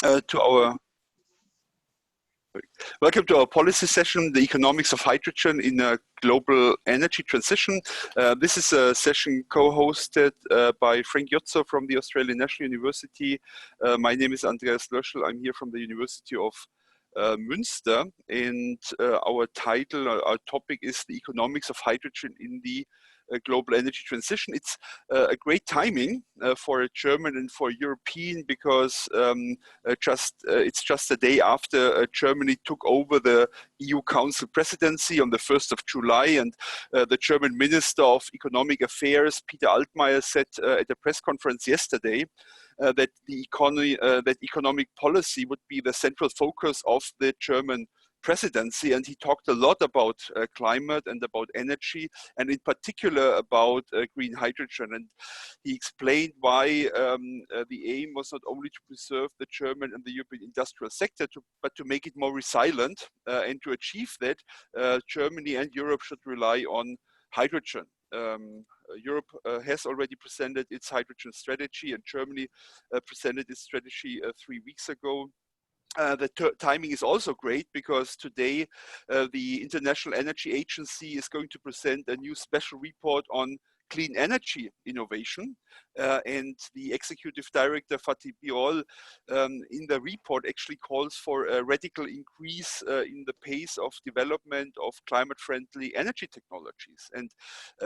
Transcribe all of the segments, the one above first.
to our Welcome to our policy session, the economics of hydrogen in a global energy transition. This is a session co-hosted by Frank Jotzo from the Australian National University. My name is Andreas Löschel. I'm here from the University of Münster, and our title, our topic is the economics of hydrogen in the global energy transition. It's a great timing for a German and for a European, because it's just a day after Germany took over the EU Council presidency on the 1st of July, and the German Minister of Economic Affairs, Peter Altmaier, said at a press conference yesterday that economic policy would be the central focus of the German presidency, and he talked a lot about climate and about energy, and in particular about green hydrogen. And he explained why the aim was not only to preserve the German and the European industrial sector, but to make it more resilient. And to achieve that, Germany and Europe should rely on hydrogen. Europe has already presented its hydrogen strategy, and Germany presented its strategy 3 weeks ago. The timing is also great because today the International Energy Agency is going to present a new special report on clean energy innovation, and the executive director Fatih Birol in the report actually calls for a radical increase in the pace of development of climate-friendly energy technologies. And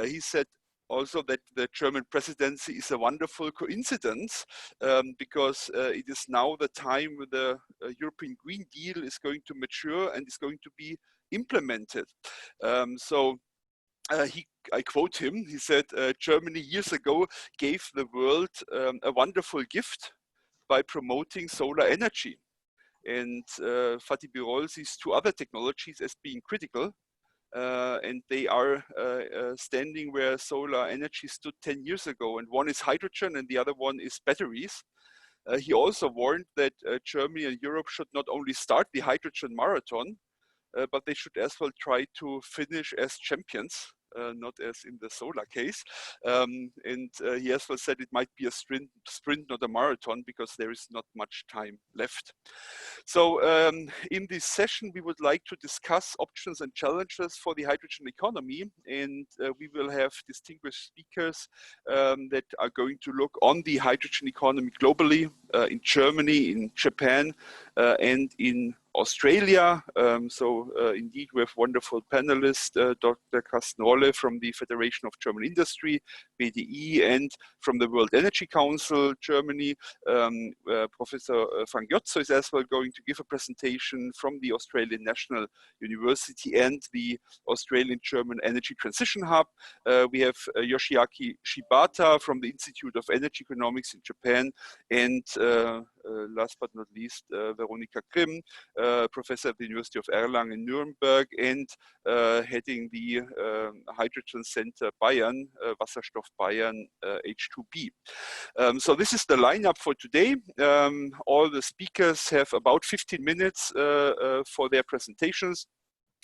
he said also that the German presidency is a wonderful coincidence, because it is now the time when the European Green Deal is going to mature and is going to be implemented. I quote him, he said, Germany years ago gave the world a wonderful gift by promoting solar energy. And Fatih Birol sees two other technologies as being critical. And they are standing where solar energy stood 10 years ago. And one is hydrogen and the other one is batteries. He also warned that Germany and Europe should not only start the hydrogen marathon, but they should as well try to finish as champions. Not as in the solar case. He as well said it might be a sprint, not a marathon, because there is not much time left. So in this session, we would like to discuss options and challenges for the hydrogen economy. And we will have distinguished speakers that are going to look on the hydrogen economy globally, in Germany, in Japan, and in Australia. Indeed, we have wonderful panelists, Dr. Carsten Rolle from the Federation of German Industry, BDI, and from the World Energy Council, Germany. Professor Frank Jotzo is as well going to give a presentation from the Australian National University and the Australian German Energy Transition Hub. We have Yoshiaki Shibata from the Institute of Energy Economics in Japan, and last but not least, Veronika Grimm, professor at the University of Erlangen in Nuremberg, and heading the Hydrogen Center Bayern, Wasserstoff Bayern H2B. So this is the lineup for today. All the speakers have about 15 minutes for their presentations.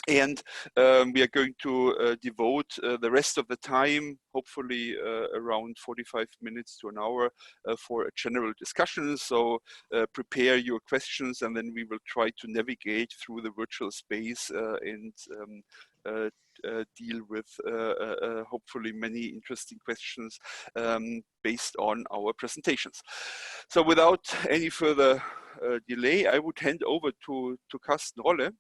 And we are going to devote the rest of the time, hopefully around 45 minutes to an hour, for a general discussion. So prepare your questions, and then we will try to navigate through the virtual space and deal with hopefully many interesting questions based on our presentations. So without any further delay, I would hand over to Carsten Rolle.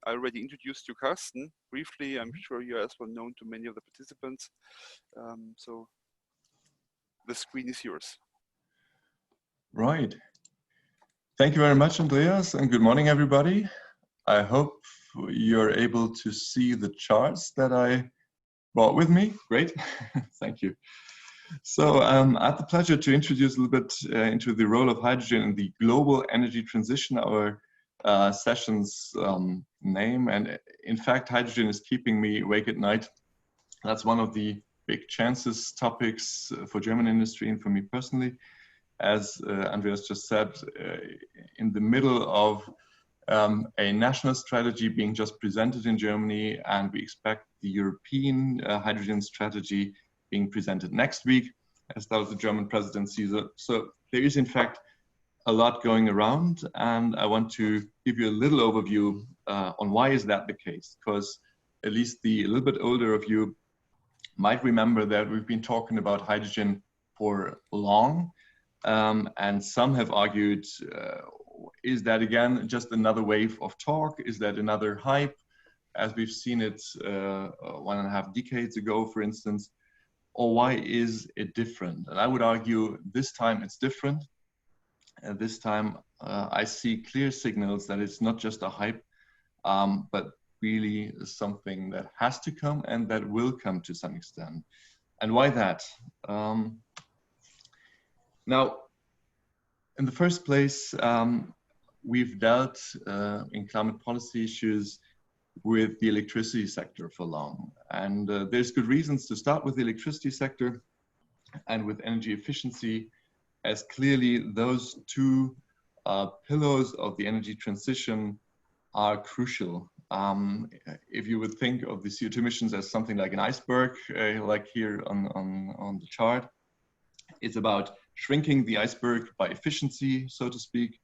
I already introduced you, Carsten, briefly. I'm sure you're as well known to many of the participants. So the screen is yours. Right. Thank you very much, Andreas, and good morning, everybody. I hope you're able to see the charts that I brought with me. Great, thank you. So I have the pleasure to introduce a little bit into the role of hydrogen in the global energy transition, our session's name. And in fact, hydrogen is keeping me awake at night. That's one of the big chances topics for German industry and for me personally. As Andreas just said, in the middle of a national strategy being just presented in Germany, and we expect the European hydrogen strategy being presented next week as that was the German presidency. So there is in fact a lot going around, and I want to give you a little overview on why is that the case, because at least the a little bit older of you might remember that we've been talking about hydrogen for long, and some have argued, is that again just another wave of talk? Is that another hype, as we've seen it 1.5 decades ago, for instance? Or why is it different? And I would argue this time it's different. And this time I see clear signals that it's not just a hype, but really something that has to come and that will come to some extent. And why that? Now, in the first place, we've dealt in climate policy issues with the electricity sector for long. And there's good reasons to start with the electricity sector and with energy efficiency, as clearly those two pillars of the energy transition are crucial. If you would think of the CO2 emissions as something like an iceberg, like here on the chart, it's about shrinking the iceberg by efficiency, so to speak.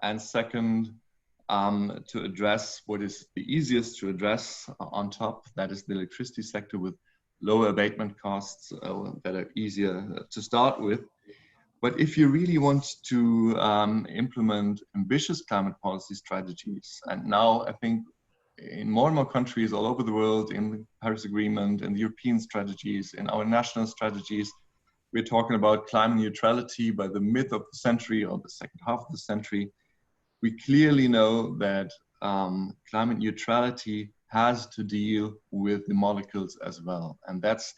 And second, to address what is the easiest to address on top, that is the electricity sector with lower abatement costs that are easier to start with. But if you really want to implement ambitious climate policy strategies, and now I think in more and more countries all over the world, in the Paris Agreement, in the European strategies, in our national strategies, we're talking about climate neutrality by the mid of the century or the second half of the century. We clearly know that climate neutrality has to deal with the molecules as well. And that's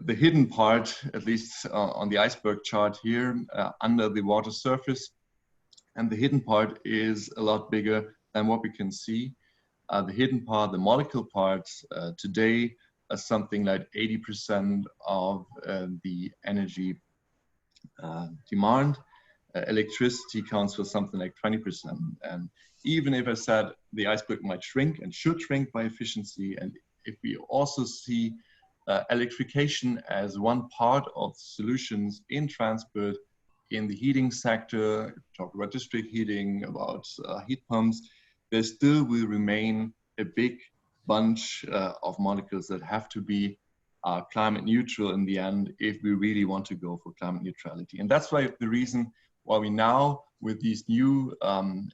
the hidden part, at least on the iceberg chart here, under the water surface. And the hidden part is a lot bigger than what we can see. The hidden part, the molecule parts, today are something like 80% of the energy demand. Electricity counts for something like 20%. And even if I said the iceberg might shrink and should shrink by efficiency, and if we also see electrification as one part of solutions in transport, in the heating sector, talk about district heating, about heat pumps, there still will remain a big bunch of molecules that have to be climate neutral in the end if we really want to go for climate neutrality. And that's why the reason why we now, with these new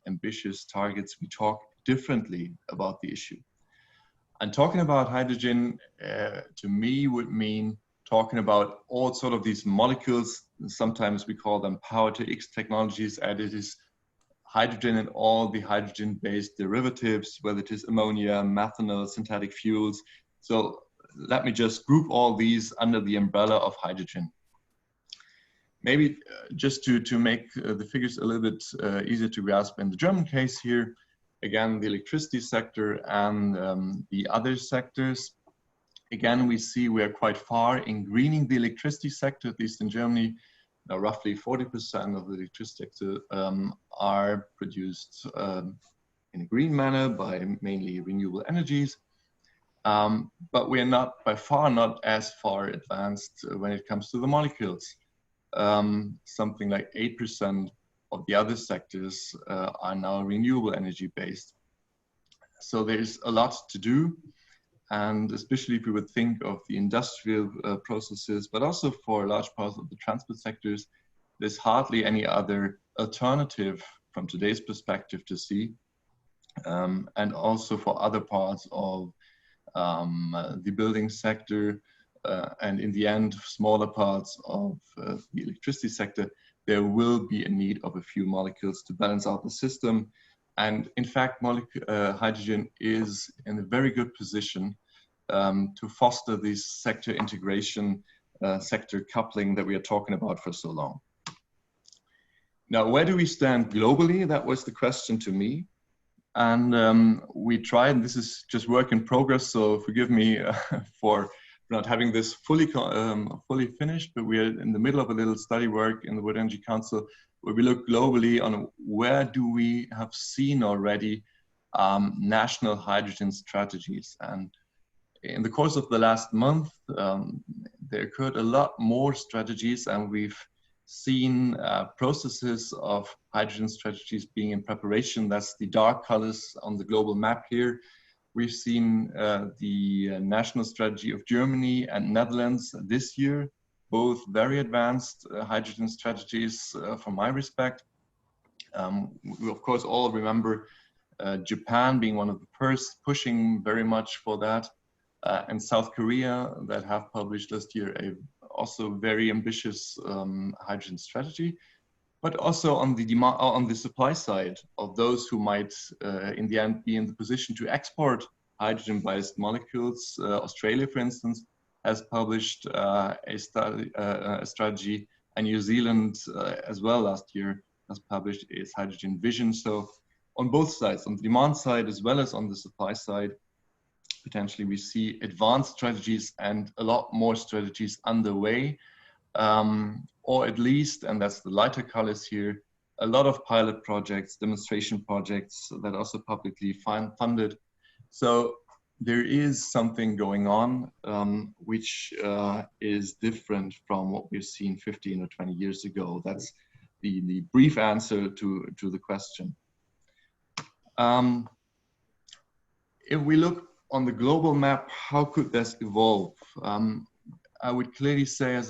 ambitious targets, we talk differently about the issue. And talking about hydrogen, to me, would mean talking about all sort of these molecules. Sometimes we call them power-to-X technologies, and it is hydrogen and all the hydrogen-based derivatives, whether it is ammonia, methanol, synthetic fuels. So let me just group all these under the umbrella of hydrogen. Maybe just to make the figures a little bit easier to grasp in the German case here, again, the electricity sector and the other sectors. Again, we see we're quite far in greening the electricity sector, at least in Germany. Now, roughly 40% of the electricity sector are produced in a green manner by mainly renewable energies. But we're not, by far not as far advanced when it comes to the molecules. Something like 8% of the other sectors are now renewable energy based. So there's a lot to do. And especially if we would think of the industrial processes, but also for large parts of the transport sectors, there's hardly any other alternative from today's perspective to see. And also for other parts of the building sector, and in the end, smaller parts of the electricity sector, there will be a need of a few molecules to balance out the system. And in fact, hydrogen is in a very good position to foster this sector integration, sector coupling that we are talking about for so long. Now, where do we stand globally? That was the question to me. And we tried, this is just work in progress, so forgive me for not having this fully finished, but we are in the middle of a little study work in the World Energy Council where we look globally on where do we have seen already national hydrogen strategies. And in the course of the last month, there occurred a lot more strategies, and we've seen processes of hydrogen strategies being in preparation. That's the dark colors on the global map here. We've seen the national strategy of Germany and Netherlands this year, both very advanced hydrogen strategies from my respect. We of course all remember Japan being one of the first pushing very much for that, and South Korea that have published last year a also very ambitious hydrogen strategy. But also on the demand, on the supply side of those who might in the end be in the position to export hydrogen-based molecules. Australia, for instance, has published a strategy, and New Zealand as well last year has published its hydrogen vision. So on both sides, on the demand side as well as on the supply side, potentially we see advanced strategies and a lot more strategies underway, or at least, and that's the lighter colors here, a lot of pilot projects, demonstration projects that are also publicly funded. So there is something going on which is different from what we've seen 15 or 20 years ago. That's the brief answer to the question. If we look on the global map, how could this evolve? I would clearly say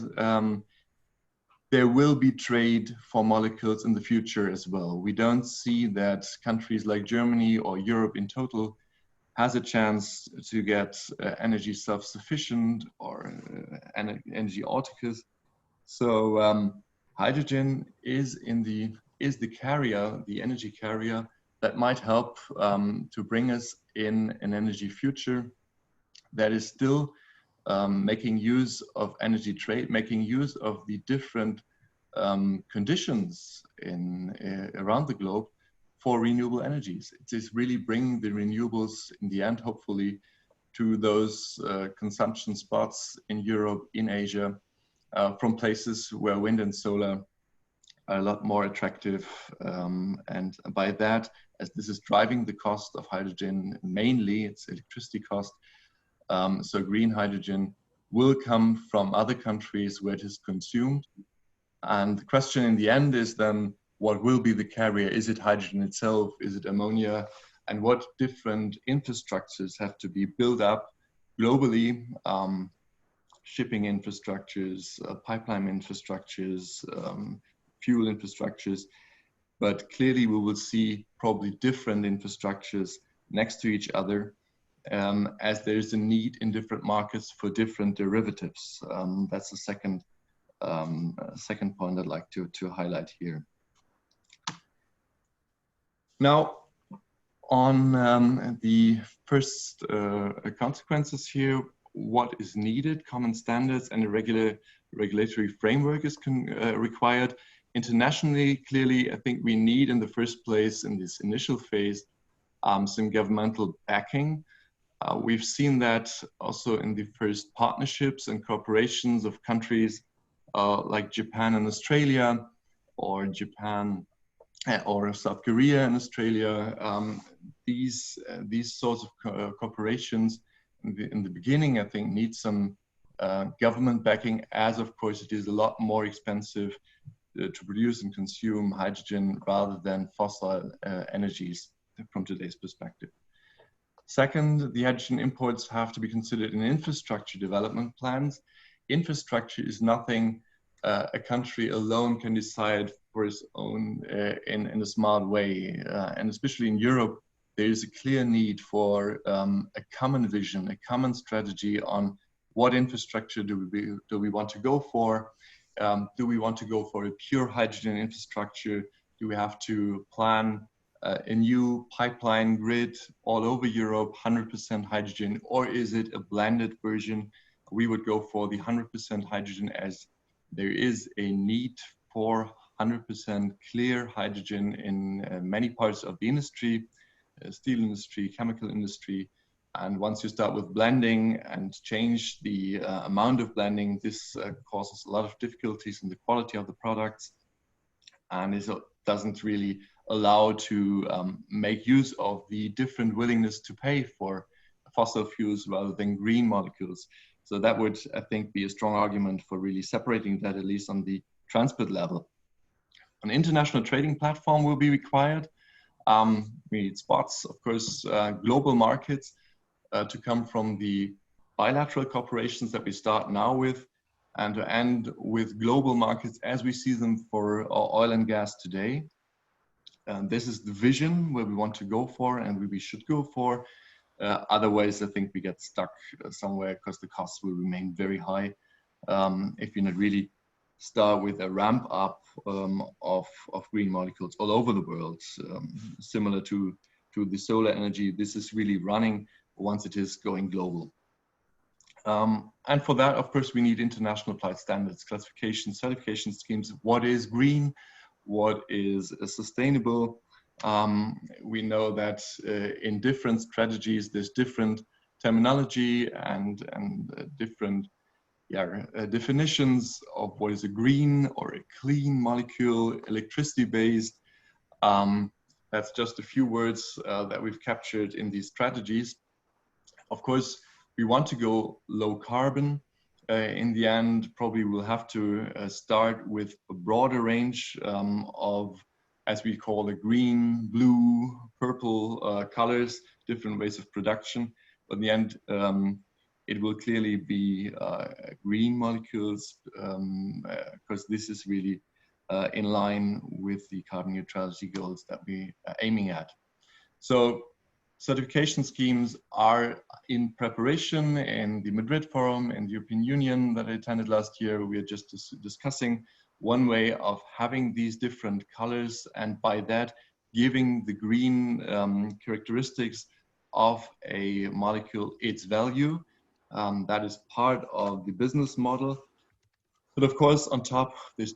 there will be trade for molecules in the future as well. We don't see that countries like Germany or Europe in total has a chance to get energy self-sufficient or energy autarkous. So hydrogen is the carrier, the energy carrier that might help to bring us in an energy future that is still making use of energy trade, making use of the different conditions around the globe for renewable energies. It is really bringing the renewables in the end, hopefully, to those consumption spots in Europe, in Asia, from places where wind and solar are a lot more attractive. And by that, as this is driving the cost of hydrogen, mainly it's electricity cost, so green hydrogen will come from other countries where it is consumed. And the question in the end is then, what will be the carrier? Is it hydrogen itself? Is it ammonia? And what different infrastructures have to be built up globally? Shipping infrastructures, pipeline infrastructures, fuel infrastructures. But clearly we will see probably different infrastructures next to each other, as there is a need in different markets for different derivatives. That's the second point I'd like to highlight here. Now, on the first consequences here, what is needed? Common standards and a regulatory framework is required. Internationally, clearly, I think we need in the first place, in this initial phase, some governmental backing. We've seen that also in the first partnerships and cooperations of countries like Japan and Australia, or Japan or South Korea and Australia. These sorts of cooperations in the beginning, I think, need some government backing, as of course it is a lot more expensive to produce and consume hydrogen rather than fossil energies from today's perspective. Second, the hydrogen imports have to be considered in infrastructure development plans. Infrastructure is nothing a country alone can decide for its own in a smart way. And especially in Europe, there is a clear need for a common vision, a common strategy on what infrastructure do we want to go for. Do we want to go for a pure hydrogen infrastructure? Do we have to plan a new pipeline grid all over Europe, 100% hydrogen, or is it a blended version? We would go for the 100% hydrogen, as there is a need for 100% clear hydrogen in many parts of the industry, steel industry, chemical industry. And once you start with blending and change the amount of blending, this causes a lot of difficulties in the quality of the products, and it doesn't really allow to make use of the different willingness to pay for fossil fuels rather than green molecules. So that would, I think, be a strong argument for really separating that, at least on the transport level. An international trading platform will be required. We need spots, of course, global markets to come from the bilateral cooperations that we start now with, and to end with global markets as we see them for oil and gas today. And this is the vision where we want to go for and where we should go for. Otherwise, I think we get stuck somewhere because the costs will remain very high if you not really start with a ramp up of green molecules all over the world. Similar to the solar energy, this is really running once it is going global. And for that, of course, we need international applied standards, classification, certification schemes. What is green? What is sustainable? We know that in different strategies, there's different terminology and different definitions of what is a green or a clean molecule, electricity-based. That's just a few words that we've captured in these strategies. Of course, we want to go low carbon. In the end, probably we'll have to start with a broader range of, as we call the green, blue, purple colors, different ways of production. But in the end, it will clearly be green molecules because this is really in line with the carbon neutrality goals that we are aiming at. So certification schemes are in preparation in the Madrid Forum in the European Union that I attended last year. We are just discussing one way of having these different colors and by that giving the green characteristics of a molecule its value. That is part of the business model. But of course, on top, there's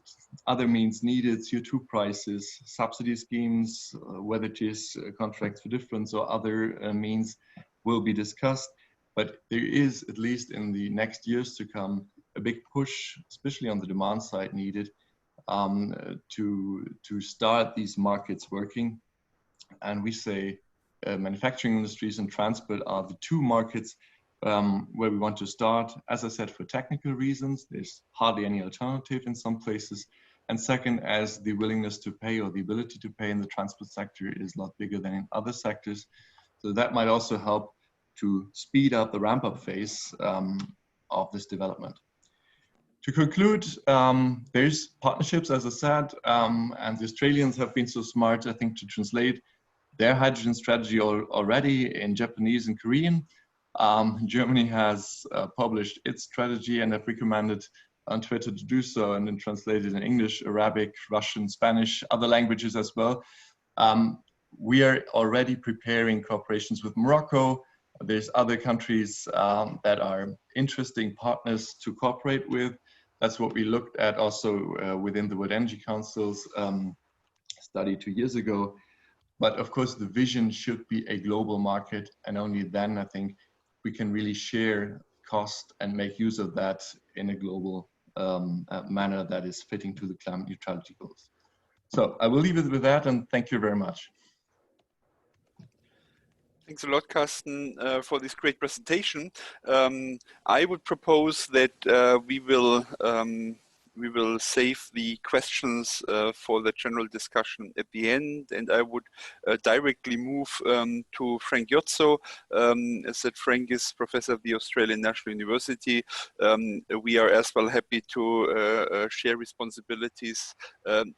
other means needed, CO2 prices, subsidy schemes, whether it is contracts for difference or other means will be discussed. But there is, at least in the next years to come, a big push, especially on the demand side needed to start these markets working. And we say manufacturing industries and transport are the two markets where we want to start. As I said, for technical reasons, there's hardly any alternative in some places. And second, as the willingness to pay or the ability to pay in the transport sector is a lot bigger than in other sectors. So that might also help to speed up the ramp-up phase of this development. To conclude, there's partnerships, as I said, and the Australians have been so smart, I think, to translate their hydrogen strategy already in Japanese and Korean. Germany has published its strategy and have recommended on Twitter to do so and then translated in English, Arabic, Russian, Spanish, other languages as well. We are already preparing cooperations with Morocco. There's other countries that are interesting partners to cooperate with. That's what we looked at also within the World Energy Council's study 2 years ago. But of course, the vision should be a global market, and only then I think we can really share cost and make use of that in a global manner that is fitting to the climate neutrality goals. So I will leave it with that, and thank you very much. Thanks a lot, Carsten, for this great presentation. I would propose that we will save the questions for the general discussion at the end, and I would directly move to Frank Jotzo. As said, Frank is professor of the Australian National University. We are as well happy to share responsibilities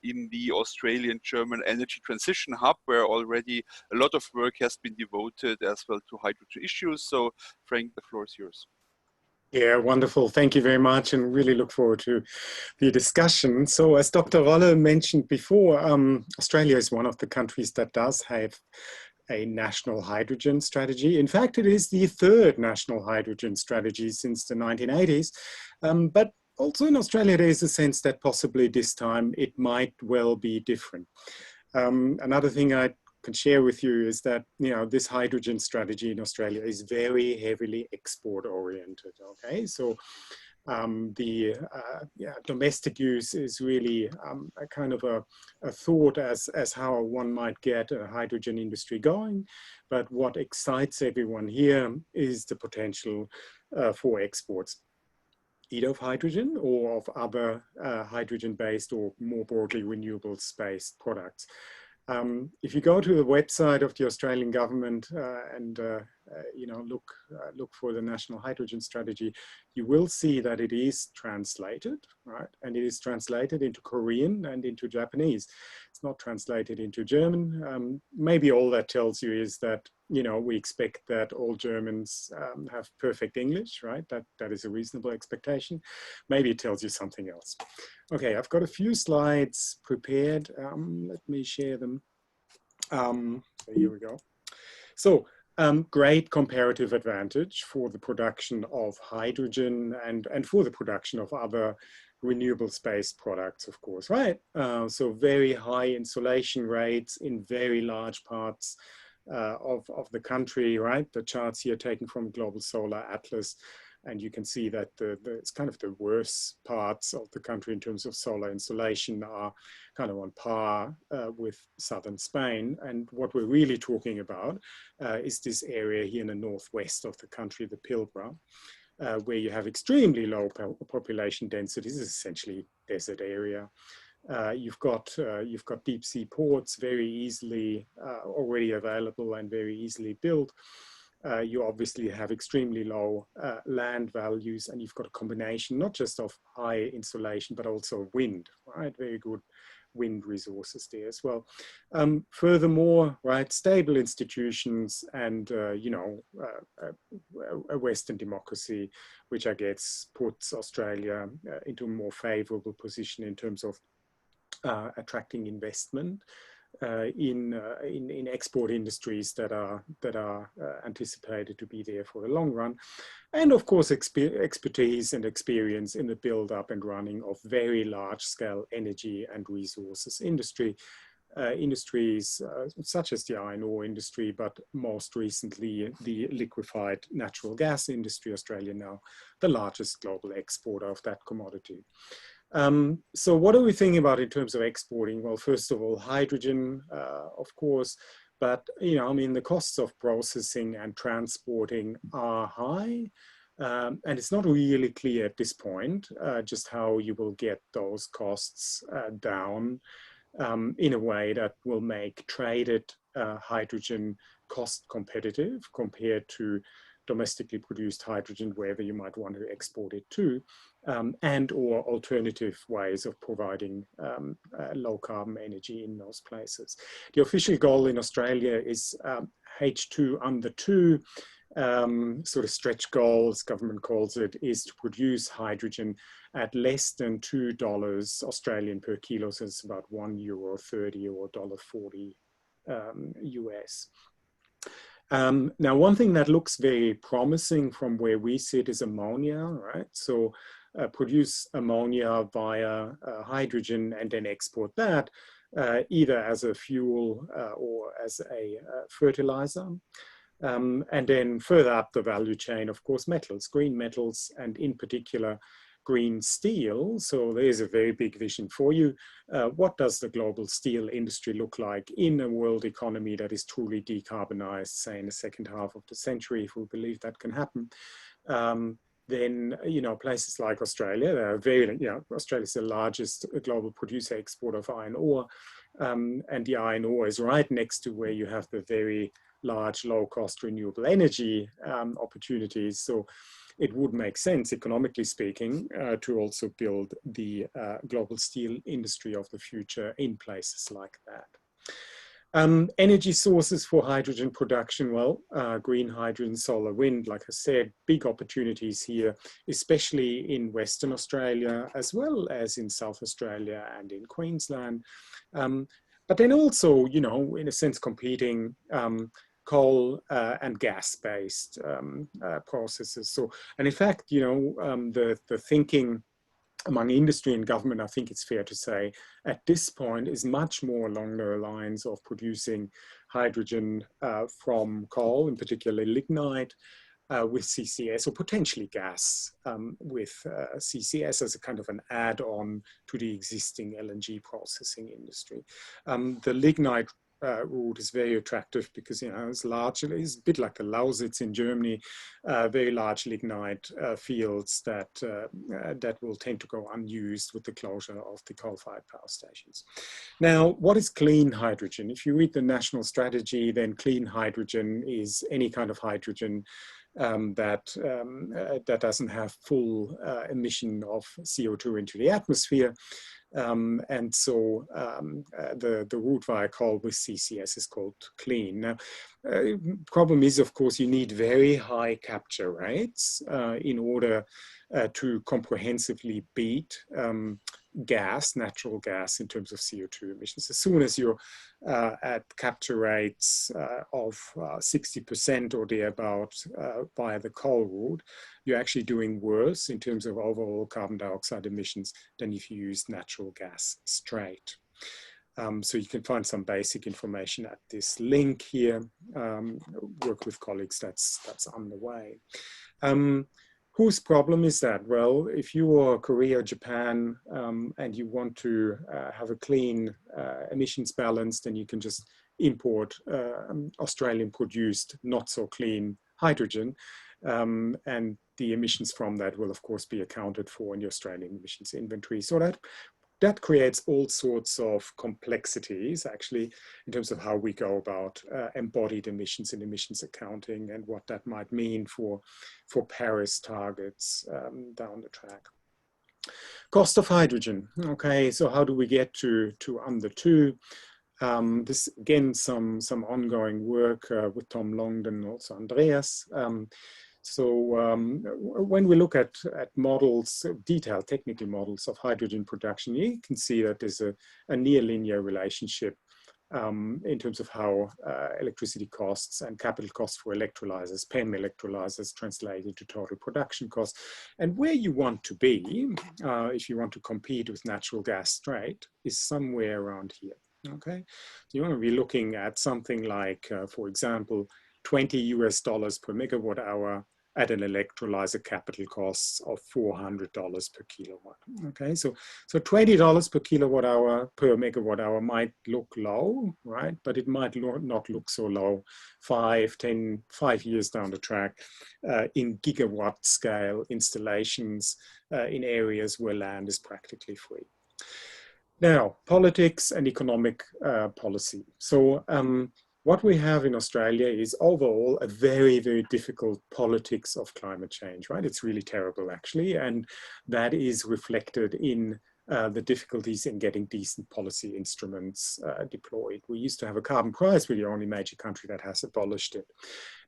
in the Australian-German Energy Transition Hub, where already a lot of work has been devoted as well to hydrogen issues. So, Frank, the floor is yours. Yeah, wonderful. Thank you very much, and really look forward to the discussion. So as Dr. Rolle mentioned before, Australia is one of the countries that does have a national hydrogen strategy. In fact, it is the third national hydrogen strategy since the 1980s. But also in Australia, there is a sense that possibly this time it might well be different. Another thing I can share with you is that, you know, this hydrogen strategy in Australia is very heavily export oriented. Okay, so domestic use is really a kind of a thought as how one might get a hydrogen industry going. But what excites everyone here is the potential for exports. either of hydrogen or of other hydrogen-based or more broadly renewables-based products. If you go to the website of the Australian government and you know, look for the National Hydrogen Strategy, you will see that it is translated, right? And it is translated into Korean and into Japanese. It's not translated into German. Maybe all that tells you is that, you know, we expect that all Germans have perfect English, right? That is a reasonable expectation. Maybe it tells you something else. Okay, I've got a few slides prepared. Let me share them. So here we go. So great comparative advantage for the production of hydrogen and for the production of other renewables-based products, of course, right? So very high insolation rates in very large parts of the country, right? The charts here taken from Global Solar Atlas. And you can see that it's kind of the worst parts of the country in terms of solar installation are kind of on par with southern Spain. And what we're really talking about is this area here in the northwest of the country, the Pilbara, where you have extremely low population densities. This is essentially desert area. You've got deep sea ports very easily already available and very easily built. You obviously have extremely low land values, and you've got a combination not just of high insolation but also wind, right? Very good wind resources there as well. Furthermore, right, stable institutions and you know, a Western democracy, which I guess puts Australia into a more favorable position in terms of attracting investment in export industries that are anticipated to be there for the long run, and of course expertise and experience in the build up and running of very large scale energy and resources industries such as the iron ore industry, but most recently the liquefied natural gas industry. Australia now the largest global exporter of that commodity. So what are we thinking about in terms of exporting? Well, first of all, hydrogen, of course, but, you know, I mean, the costs of processing and transporting are high, and it's not really clear at this point just how you will get those costs down in a way that will make traded hydrogen cost competitive compared to domestically produced hydrogen, wherever you might want to export it to, and or alternative ways of providing low carbon energy in those places. The official goal in Australia is H2 under 2, sort of stretch goals, government calls it, is to produce hydrogen at less than $2 Australian per kilo, so it's about €1.30 or $1.40 US. Now, one thing that looks very promising from where we sit is ammonia, right? So produce ammonia via hydrogen and then export that either as a fuel or as a fertilizer. And then further up the value chain, of course, metals, green metals, and in particular, green steel. So there's a very big vision for you. What does the global steel industry look like in a world economy that is truly decarbonized, say in the second half of the century, if we believe that can happen? Then, you know, places like Australia, they're very, you know, Australia's the largest global producer exporter of iron ore. And the iron ore is right next to where you have the very large, low-cost renewable energy opportunities. So it would make sense, economically speaking, to also build the global steel industry of the future in places like that. Energy sources for hydrogen production, well, green hydrogen, solar, wind, like I said, big opportunities here, especially in Western Australia, as well as in South Australia and in Queensland. But then also, you know, in a sense, competing coal and gas-based processes. So, and in fact, you know, the thinking among industry and government, I think it's fair to say, at this point is much more along the lines of producing hydrogen from coal, in particular lignite, with CCS, or potentially gas with CCS as a kind of an add-on to the existing LNG processing industry. The lignite route is very attractive because, you know, it's largely, it's a bit like the Lausitz in Germany, very large lignite fields that that will tend to go unused with the closure of the coal-fired power stations. Now, what is clean hydrogen? If you read the national strategy, then clean hydrogen is any kind of hydrogen that doesn't have full emission of CO2 into the atmosphere. And so the route via coal with CCS is called clean. Now, problem is, of course, you need very high capture rates in order to comprehensively beat gas, natural gas, in terms of CO2 emissions. As soon as you're at capture rates of 60% or thereabout via the coal route, you're actually doing worse in terms of overall carbon dioxide emissions than if you use natural gas straight. So you can find some basic information at this link here. Work with colleagues, that's underway. Whose problem is that? Well, if you are Korea, Japan, and you want to have a clean emissions balance, then you can just import Australian produced, not so clean hydrogen. And the emissions from that will, of course, be accounted for in the Australian emissions inventory. So that creates all sorts of complexities, actually, in terms of how we go about embodied emissions and emissions accounting and what that might mean for Paris targets down the track. Cost of hydrogen. Okay, so how do we get to under 2? This, again, some ongoing work with Tom Longden and also Andreas. So when we look at models, detailed technical models of hydrogen production, you can see that there's a near linear relationship in terms of how electricity costs and capital costs for electrolyzers, PEM electrolyzers, translate into total production costs. And where you want to be, if you want to compete with natural gas straight, is somewhere around here. Okay, so you want to be looking at something like, for example, $20 per megawatt hour at an electrolyzer capital costs of $400 per kilowatt. Okay, so $20 per kilowatt hour per megawatt hour might look low, right? But it might not look so low 5 years down the track in gigawatt scale installations in areas where land is practically free. Now, politics and economic policy. So what we have in Australia is overall a very, very difficult politics of climate change, right? It's really terrible, actually. And that is reflected in the difficulties in getting decent policy instruments deployed. We used to have a carbon price. We're the only major country that has abolished it.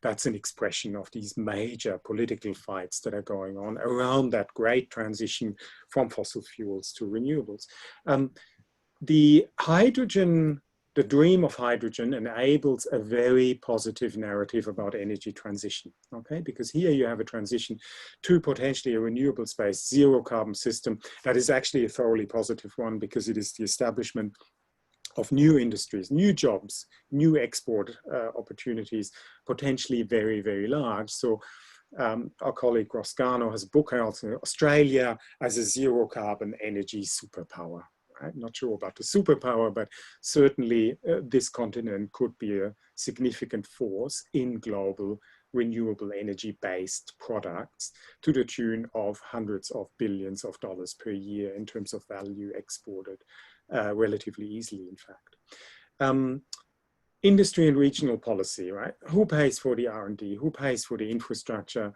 That's an expression of these major political fights that are going on around that great transition from fossil fuels to renewables. The hydrogen, the dream of hydrogen enables a very positive narrative about energy transition, okay? Because here you have a transition to potentially a renewables-based zero carbon system that is actually a thoroughly positive one because it is the establishment of new industries, new jobs, new export opportunities, potentially very, very large. So our colleague Roscano has a book out, Australia as a zero carbon energy superpower. I'm not sure about the superpower, but certainly this continent could be a significant force in global renewable energy-based products to the tune of hundreds of billions of dollars per year in terms of value exported relatively easily, in fact. Industry and regional policy, right? Who pays for the R&D? Who pays for the infrastructure?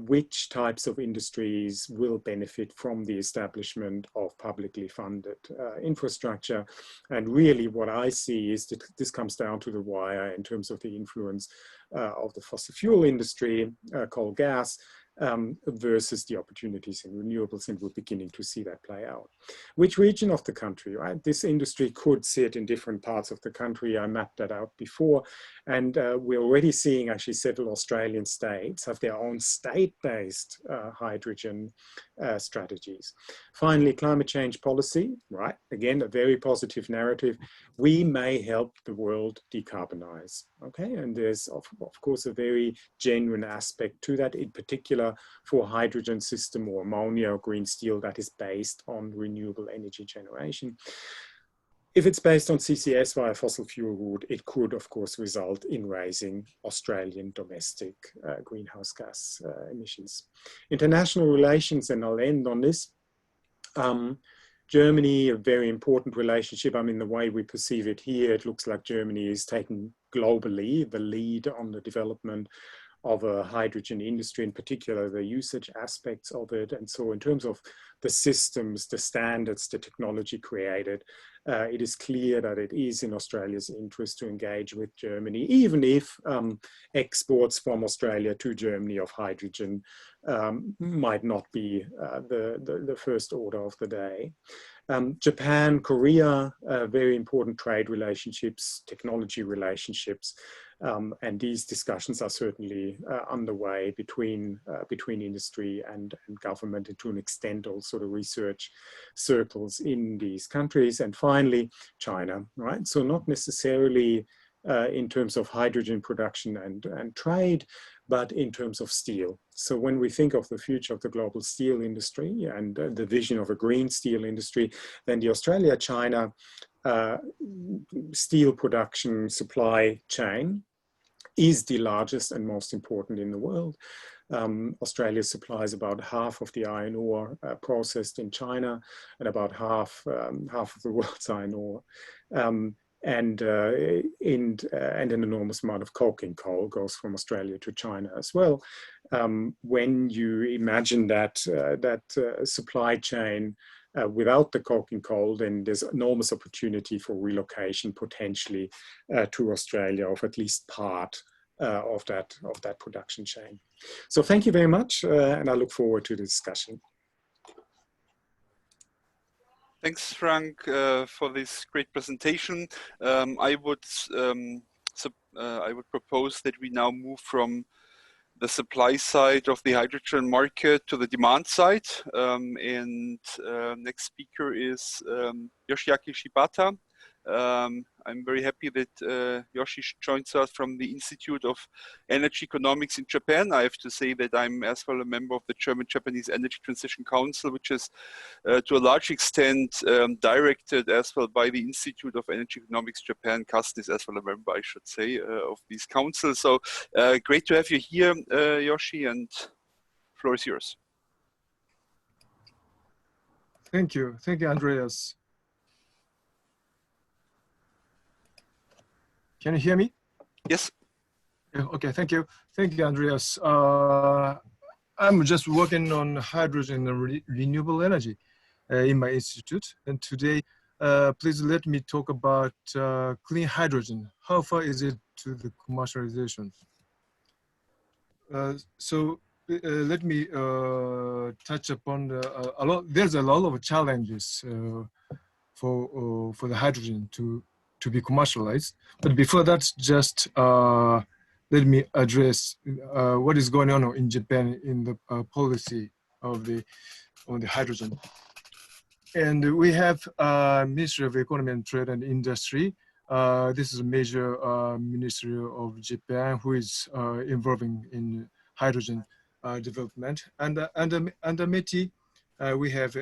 Which types of industries will benefit from the establishment of publicly funded infrastructure? And really what I see is that this comes down to the wire in terms of the influence of the fossil fuel industry, coal, gas, versus the opportunities in renewables, and we're beginning to see that play out. Which region of the country, right? This industry could sit in different parts of the country. I mapped that out before, and we're already seeing actually several Australian states have their own state-based hydrogen strategies. Finally, climate change policy, right? Again, a very positive narrative. We may help the world decarbonize, okay? And there's, of course, a very genuine aspect to that, in particular for a hydrogen system or ammonia or green steel that is based on renewable energy generation. If it's based on CCS via fossil fuel route, it could, of course, result in raising Australian domestic greenhouse gas emissions. International relations, and I'll end on this. Germany, a very important relationship. I mean, the way we perceive it here, it looks like Germany is taking globally the lead on the development of a hydrogen industry, in particular the usage aspects of it. And so in terms of the systems, the standards, the technology created, it is clear that it is in Australia's interest to engage with Germany, even if exports from Australia to Germany of hydrogen might not be the first order of the day. Japan, Korea, very important trade relationships, technology relationships, and these discussions are certainly underway between industry and government, and to an extent also the research circles in these countries. And finally, China, right? So not necessarily in terms of hydrogen production and trade, but in terms of steel. So when we think of the future of the global steel industry and the vision of a green steel industry, then the Australia-China steel production supply chain is the largest and most important in the world. Australia supplies about half of the iron ore processed in China, and about half of the world's iron ore. And an enormous amount of coking coal goes from Australia to China as well. When you imagine that supply chain without the coking coal, then there's enormous opportunity for relocation potentially to Australia of at least part of that production chain. So thank you very much, and I look forward to the discussion. Thanks, Frank, for this great presentation. I would propose that we now move from the supply side of the hydrogen market to the demand side. Next speaker is Yoshiaki Shibata. I'm very happy that Yoshi joins us from the Institute of Energy Economics in Japan. I have to say that I'm as well a member of the German-Japanese Energy Transition Council, which is to a large extent directed as well by the Institute of Energy Economics Japan. Carsten is as well a member, I should say, of these councils. So great to have you here, Yoshi, and the floor is yours. Thank you, Andreas. Can you hear me? Yes. Okay, thank you, Andreas. I'm just working on hydrogen and renewable energy in my institute, and today, please let me talk about clean hydrogen. How far is it to the commercialization? Let me touch upon there's a lot of challenges for the hydrogen to be commercialized. But before that, just let me address what is going on in Japan in the policy on the hydrogen. And we have Ministry of Economy and Trade and Industry. This is a major ministry of Japan who is involving in hydrogen development. And under METI, we have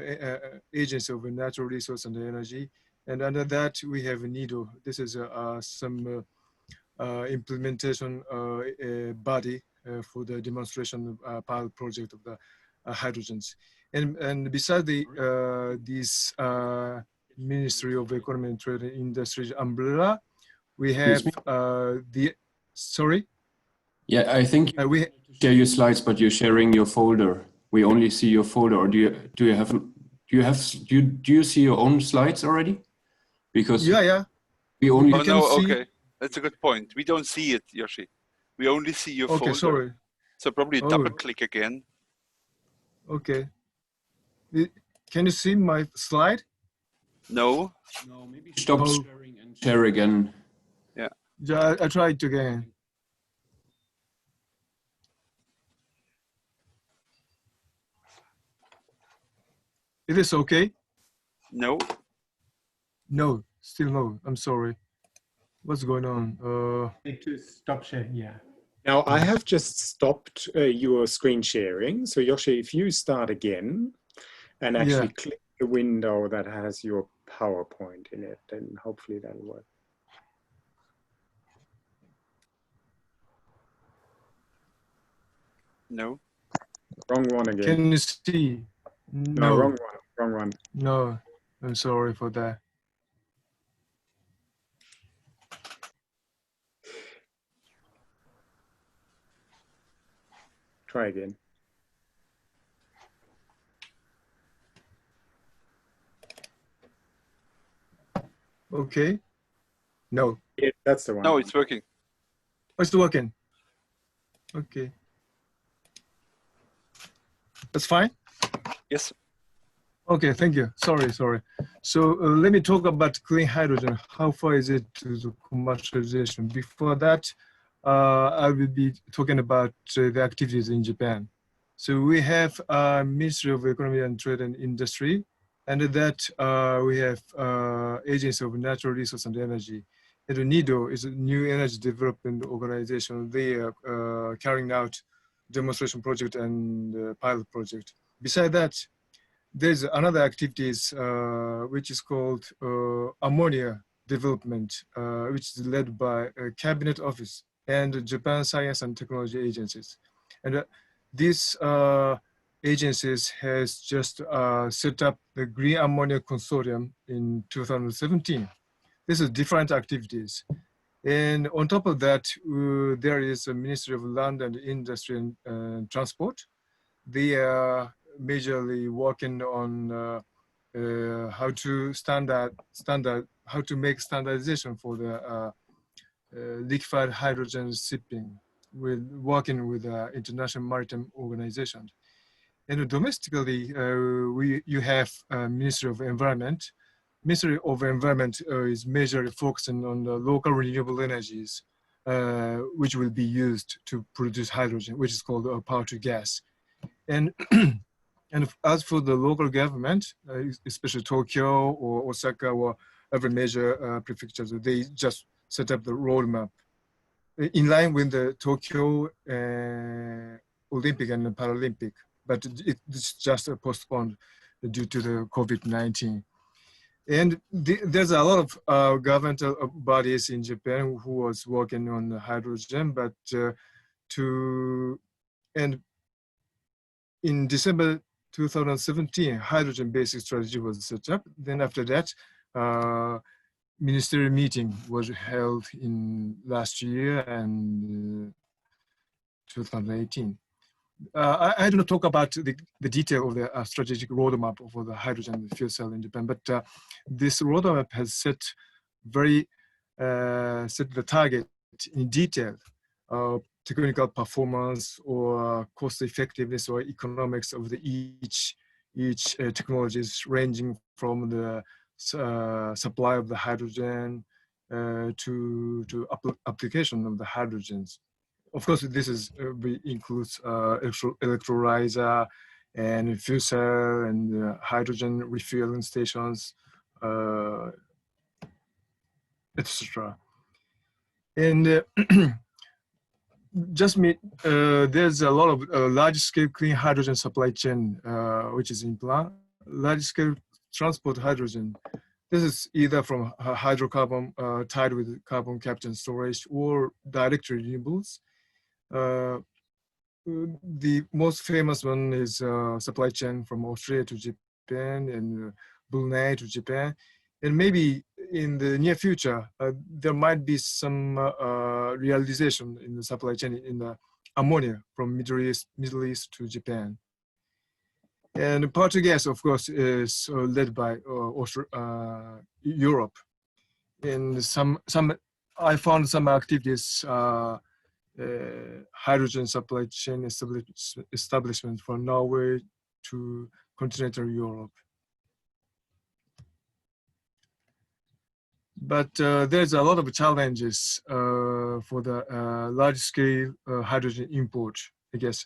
Agency of Natural Resource and Energy. And under that, we have NEDO. This is some implementation body for the demonstration pilot project of the hydrogens. And beside this Ministry of Economy and Trade and Industry umbrella, we have sorry? Yeah, I think we share your slides, but you're sharing your folder. We only see your folder. Or do you see your own slides already? Because we only okay, that's a good point. We don't see it, Yoshi. We only see your folder. Okay, sorry. So probably double click again. Okay. Can you see my slide? No. No, maybe stop sharing and share again. Yeah, I tried again. It is okay? No. No, still no. I'm sorry. What's going on? Need to stop sharing, yeah. Now I have just stopped your screen sharing. So Yoshi, if you start again and actually click the window that has your PowerPoint in it, and hopefully that'll work. No. Wrong one again. Can you see? No, wrong one. Wrong one. No, I'm sorry for that. Try again. Okay. No. Yeah, that's the one. No, it's working. Oh, it's working. Okay. That's fine? Yes. Okay, thank you. Sorry. So let me talk about clean hydrogen. How far is it to the commercialization? Before that, I will be talking about the activities in Japan. So we have Ministry of Economy and Trade and Industry, and that we have Agency of Natural Resources and Energy. And NEDO is a new energy development organization. They are carrying out demonstration project and pilot project. Besides that, there's another activities which is called ammonia development, which is led by a cabinet office and Japan Science and Technology agencies. And these agencies has just set up the Green Ammonia Consortium in 2017. This is different activities. And on top of that, there is a Ministry of Land and Industry and Transport. They are majorly working on how to how to make standardization for the liquefied hydrogen shipping, with working with International Maritime Organization. And domestically, you have Ministry of Environment. Ministry of Environment is majorly focusing on the local renewable energies, which will be used to produce hydrogen, which is called power to gas. And and as for the local government, especially Tokyo or Osaka or every major prefectures, they just set up the roadmap in line with the Tokyo Olympic and Paralympic, but it's just postponed due to the COVID-19. And there's a lot of governmental bodies in Japan who was working on hydrogen, but in December 2017, hydrogen basic strategy was set up. Then after that, ministerial meeting was held in last year and 2018. I do not talk about the detail of the strategic roadmap for the hydrogen fuel cell in Japan, but this roadmap has set the target in detail, technical performance or cost effectiveness or economics of the each technologies, ranging from the supply of the hydrogen to application of the hydrogens. Of course, this is includes electrolyzer and fuel cell and hydrogen refueling stations, etc. And there's a lot of large-scale clean hydrogen supply chain, which is in plan. Large-scale transport hydrogen. This is either from hydrocarbon tied with carbon capture and storage or direct renewables. The most famous one is supply chain from Australia to Japan and Brunei to Japan. And maybe in the near future, there might be some realization in the supply chain in the ammonia from Middle East to Japan. And power to gas, of course, is led by Europe. And I found some activities, hydrogen supply chain establishment from Norway to continental Europe. But there's a lot of challenges for the large-scale hydrogen import, I guess.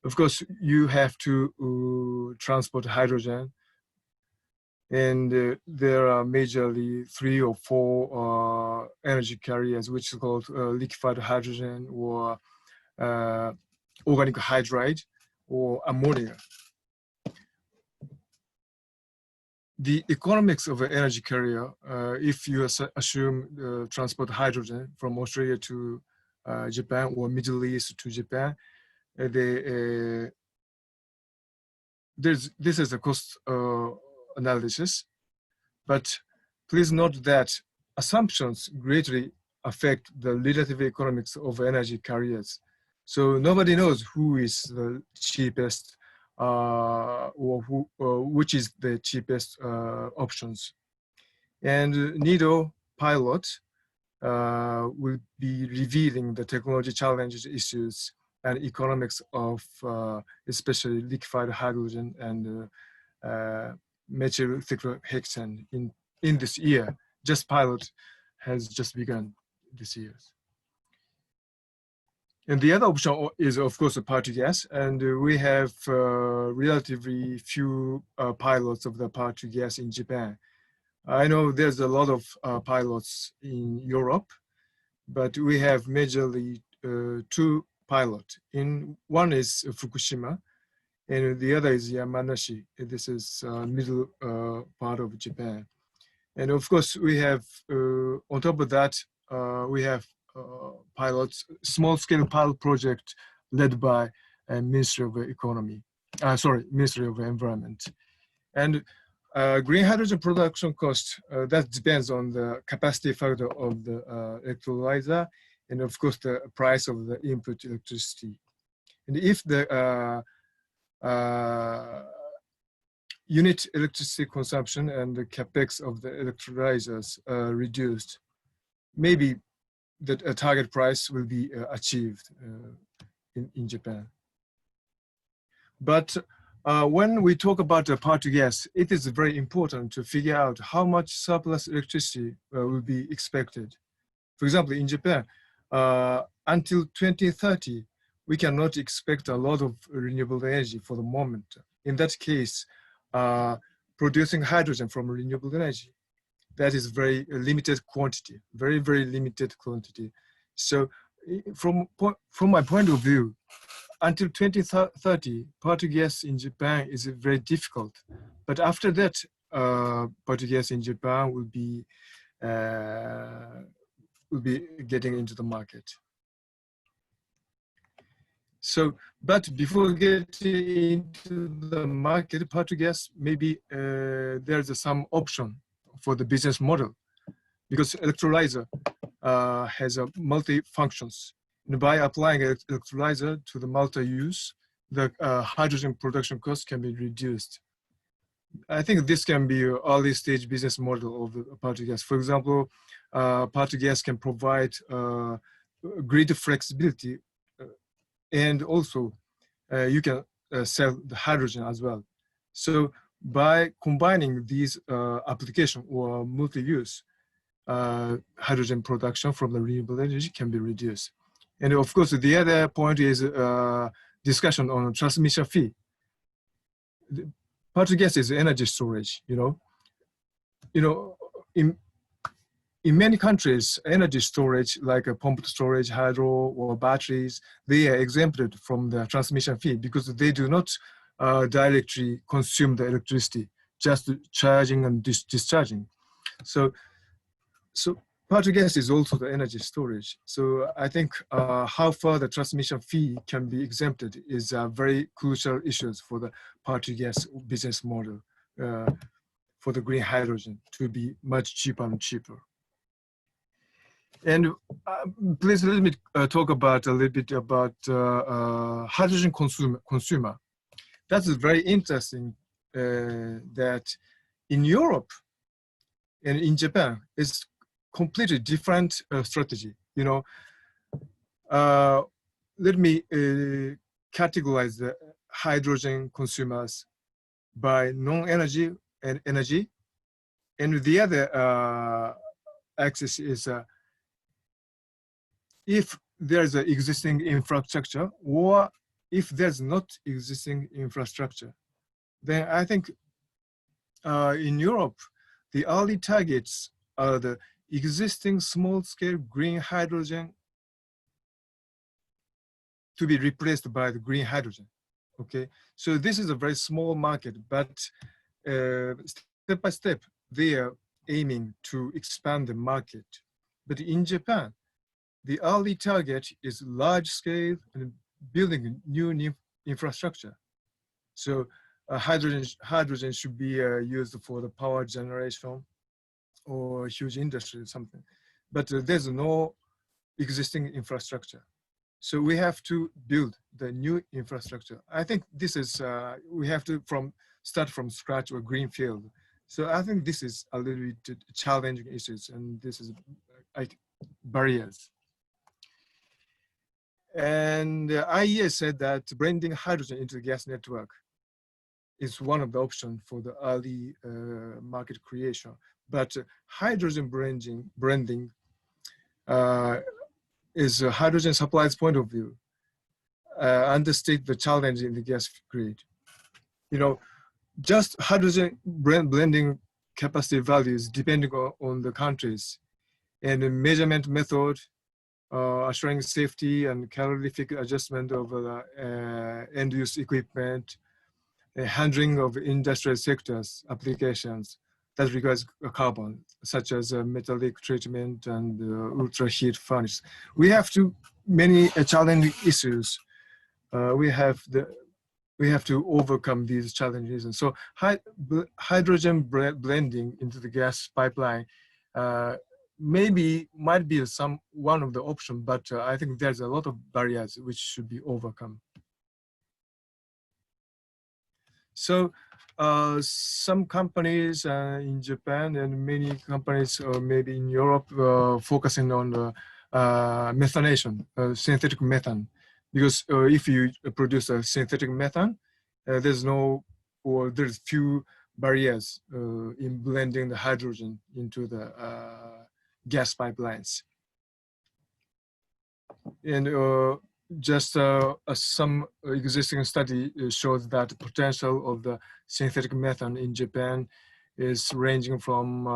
Of course, you have to transport hydrogen, and there are majorly 3 or 4 energy carriers, which is called liquefied hydrogen or organic hydride or ammonia. the economics of an energy carrier, if you assume transport hydrogen from Australia to Japan or Middle East to Japan, this is a cost analysis, but please note that assumptions greatly affect the relative economics of energy carriers. So nobody knows who is the cheapest or which is the cheapest options. And NEDO pilot will be revealing the technology challenges, issues, and economics of especially liquefied hydrogen and methyl cyclohexane in this year. Just pilot has just begun this year. And the other option is, of course, a power to gas, and we have relatively few pilots of the power to gas in Japan. I know there's a lot of pilots in Europe, but we have majorly two pilots. One is Fukushima, and the other is Yamanashi. This is middle part of Japan. And of course, we have, on top of that, we have pilots, small-scale pilot project led by Ministry of Economy, Ministry of Environment. And green hydrogen production cost, that depends on the capacity factor of the electrolyzer, and of course the price of the input electricity. And if the unit electricity consumption and the capex of the electrolyzers reduced, maybe that a target price will be achieved in Japan. But when we talk about the power to gas, it is very important to figure out how much surplus electricity will be expected. For example, in Japan, until 2030, we cannot expect a lot of renewable energy for the moment. In that case, producing hydrogen from renewable energy, that is very limited quantity, very, very limited quantity. So from my point of view, until 2030, power to gas in Japan is very difficult. But after that, power to gas in Japan will be getting into the market. So, but before getting into the market, power to gas, maybe there's some option for the business model, because electrolyzer has a multi-functions. And by applying electrolyzer to the multi-use, the hydrogen production cost can be reduced. I think this can be an early stage business model of the power to gas. For example, power to gas can provide greater flexibility, and also you can sell the hydrogen as well. So by combining these application or multi-use, hydrogen production from the renewable energy can be reduced. And of course, the other point is discussion on transmission fee. Power to gas is energy storage. In many countries, energy storage like a pumped storage, hydro, or batteries, they are exempted from the transmission fee because they do not directly consume the electricity, just charging and discharging. So power to gas is also the energy storage. So I think how far the transmission fee can be exempted is a very crucial issue for the power to gas business model for the green hydrogen to be much cheaper and cheaper. And please let me talk about a little bit about hydrogen consumer. That is very interesting that in Europe and in Japan, it's completely different strategy. Let me categorize the hydrogen consumers by non-energy and energy. And the other axis is if there's an existing infrastructure or if there's not existing infrastructure. Then I think in Europe, the early targets are the existing small-scale green hydrogen to be replaced by the green hydrogen, okay? So this is a very small market, but step by step, they are aiming to expand the market. But in Japan, the early target is large scale and building new infrastructure. So hydrogen should be used for the power generation or huge industry or something. But there's no existing infrastructure. So we have to build the new infrastructure. I think this is, we have to start from scratch or greenfield. So I think this is a little bit challenging issues, and this is like barriers. And IEA said that blending hydrogen into the gas network is one of the options for the early market creation. But hydrogen blending is a hydrogen supply's point of view, understate the challenge in the gas grid. You know, just hydrogen blending capacity values depending on the countries, and the measurement method, assuring safety and calorific adjustment of end-use equipment, handling of industrial sectors applications that requires carbon, such as metallic treatment and ultra heat furnace. We have many challenging issues. We have to overcome these challenges, and so hydrogen blending into the gas pipeline might be one of the options, but I think there's a lot of barriers which should be overcome. So some companies in Japan and many companies maybe in Europe focusing on methanation, synthetic methane, because if you produce a synthetic methane, there's few barriers in blending the hydrogen into the gas pipelines. And just some existing study shows that the potential of the synthetic methane in Japan is ranging from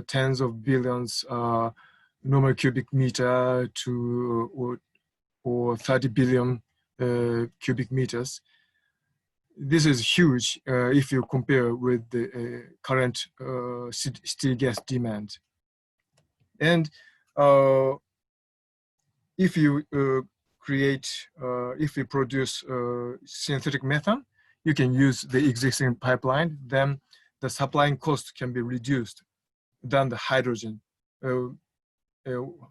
tens of billions normal cubic meter to or 30 billion cubic meters. This is huge if you compare with the current city gas demand. And if you if you produce synthetic methane, you can use the existing pipeline, then the supplying cost can be reduced than the hydrogen.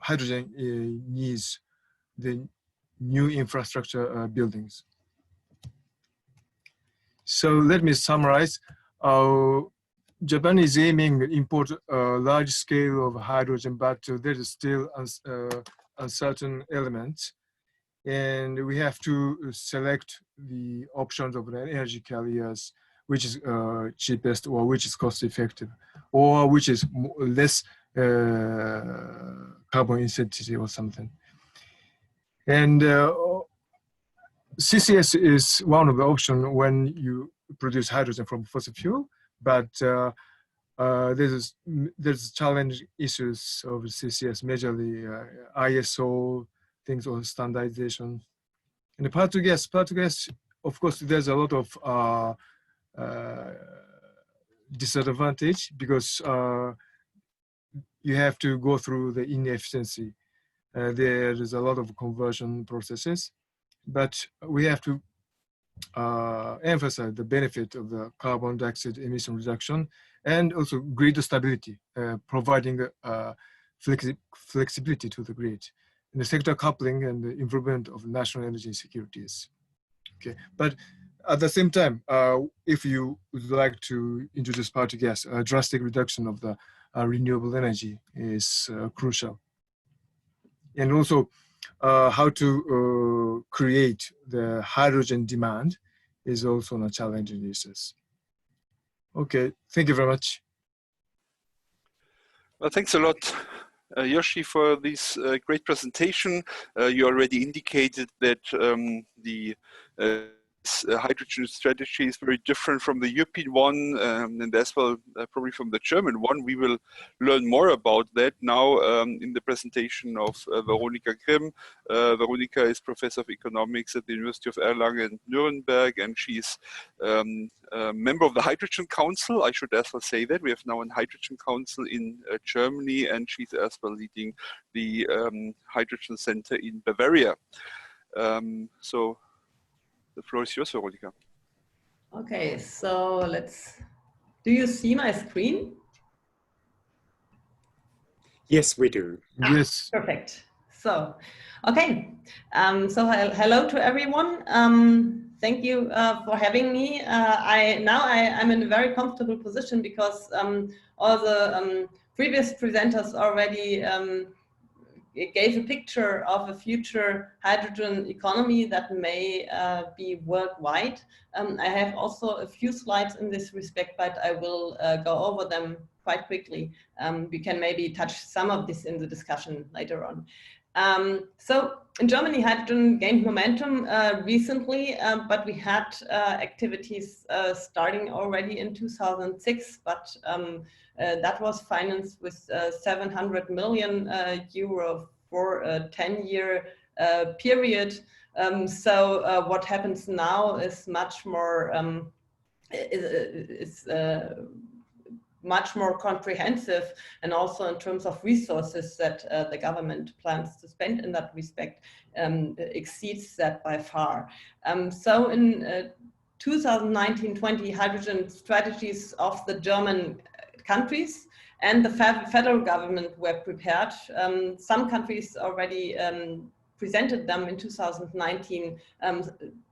Hydrogen needs the new infrastructure buildings. So let me summarize. Japan is aiming to import a large scale of hydrogen, but there is still uncertain elements. And we have to select the options of the energy carriers, which is cheapest or which is cost effective, or which is less carbon intensity or something. And CCS is one of the options when you produce hydrogen from fossil fuel, but there's challenge issues of CCS, majorly ISO things or standardization. And the power to gas, of course, there's a lot of disadvantage because you have to go through the inefficiency. There is a lot of conversion processes, but we have to emphasize the benefit of the carbon dioxide emission reduction and also grid stability, providing flexibility to the grid, and the sector coupling and the improvement of national energy securities. Okay, but at the same time, if you would like to introduce power to gas, a drastic reduction of the renewable energy is crucial. And also how to create the hydrogen demand is also a challenging issue. Okay, thank you very much. Well, thanks a lot, Yoshi, for this great presentation. You already indicated that the hydrogen strategy is very different from the European one, and as well probably from the German one. We will learn more about that now in the presentation of Veronika Grimm. Veronika is Professor of Economics at the University of Erlangen-Nuremberg, and she's a member of the Hydrogen Council. I should as well say that. We have now a Hydrogen Council in Germany, and she's as well leading the Hydrogen Center in Bavaria. So the floor is yours, Veronika. Okay, so do you see my screen? Yes, we do. Yes. Perfect. So, okay. Hello to everyone. Thank you for having me. I'm in a very comfortable position because all the previous presenters already gave a picture of a future hydrogen economy that may be worldwide. I have also a few slides in this respect, but I will go over them quite quickly. We can maybe touch some of this in the discussion later on. So in Germany, hydrogen gained momentum recently, but we had activities starting already in 2006, but that was financed with 700 million euro for a 10-year period. So what happens now is much more much more comprehensive, and also in terms of resources that the government plans to spend in that respect exceeds that by far. So in 2019-20 hydrogen strategies of the German countries and the federal government were prepared. Some countries already presented them in 2019,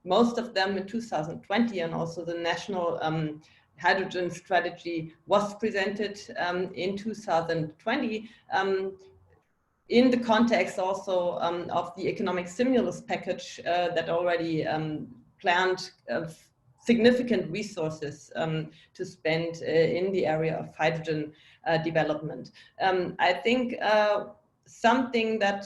most of them in 2020, and also the national hydrogen strategy was presented in 2020 in the context also of the economic stimulus package that already planned significant resources to spend in the area of hydrogen development. I think something that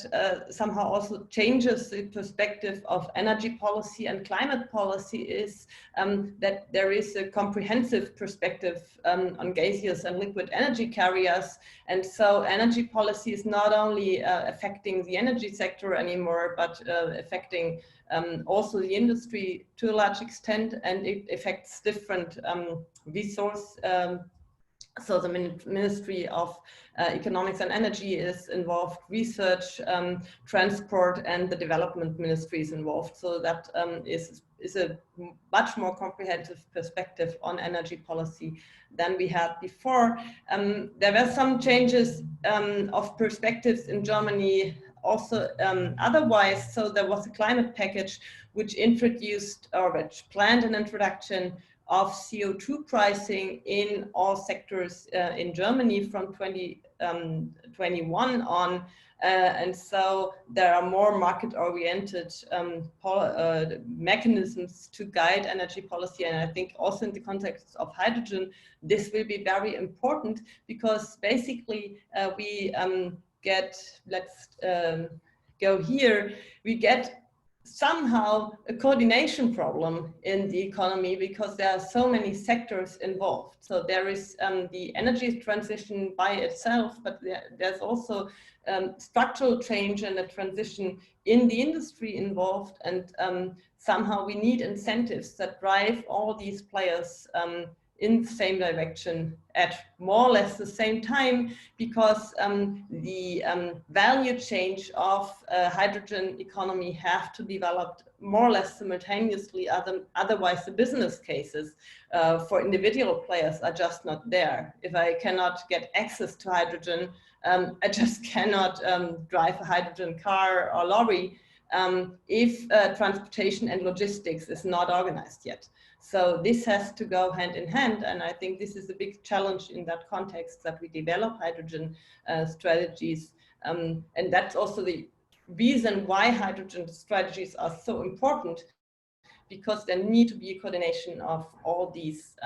somehow also changes the perspective of energy policy and climate policy is that there is a comprehensive perspective on gaseous and liquid energy carriers. And so energy policy is not only affecting the energy sector anymore, but affecting also the industry to a large extent, and it affects different resource. So the Ministry of Economics and Energy is involved, research, transport, and the development ministry is involved. So that is a much more comprehensive perspective on energy policy than we had before. There were some changes of perspectives in Germany also otherwise. So there was a climate package which introduced, or which planned an introduction of CO2 pricing in all sectors in Germany from 2021 on. And so there are more market-oriented mechanisms to guide energy policy. And I think also in the context of hydrogen, this will be very important, because basically we let's go here, we get somehow a coordination problem in the economy, because there are so many sectors involved. So there is the energy transition by itself, but there's also structural change and a transition in the industry involved. And somehow we need incentives that drive all these players in the same direction at more or less the same time, because the value change of hydrogen economy have to develop more or less simultaneously, otherwise the business cases for individual players are just not there. If I cannot get access to hydrogen, I just cannot drive a hydrogen car or lorry if transportation and logistics is not organized yet. So this has to go hand in hand, and I think this is a big challenge in that context, that we develop hydrogen strategies, and that's also the reason why hydrogen strategies are so important, because there need to be a coordination of all these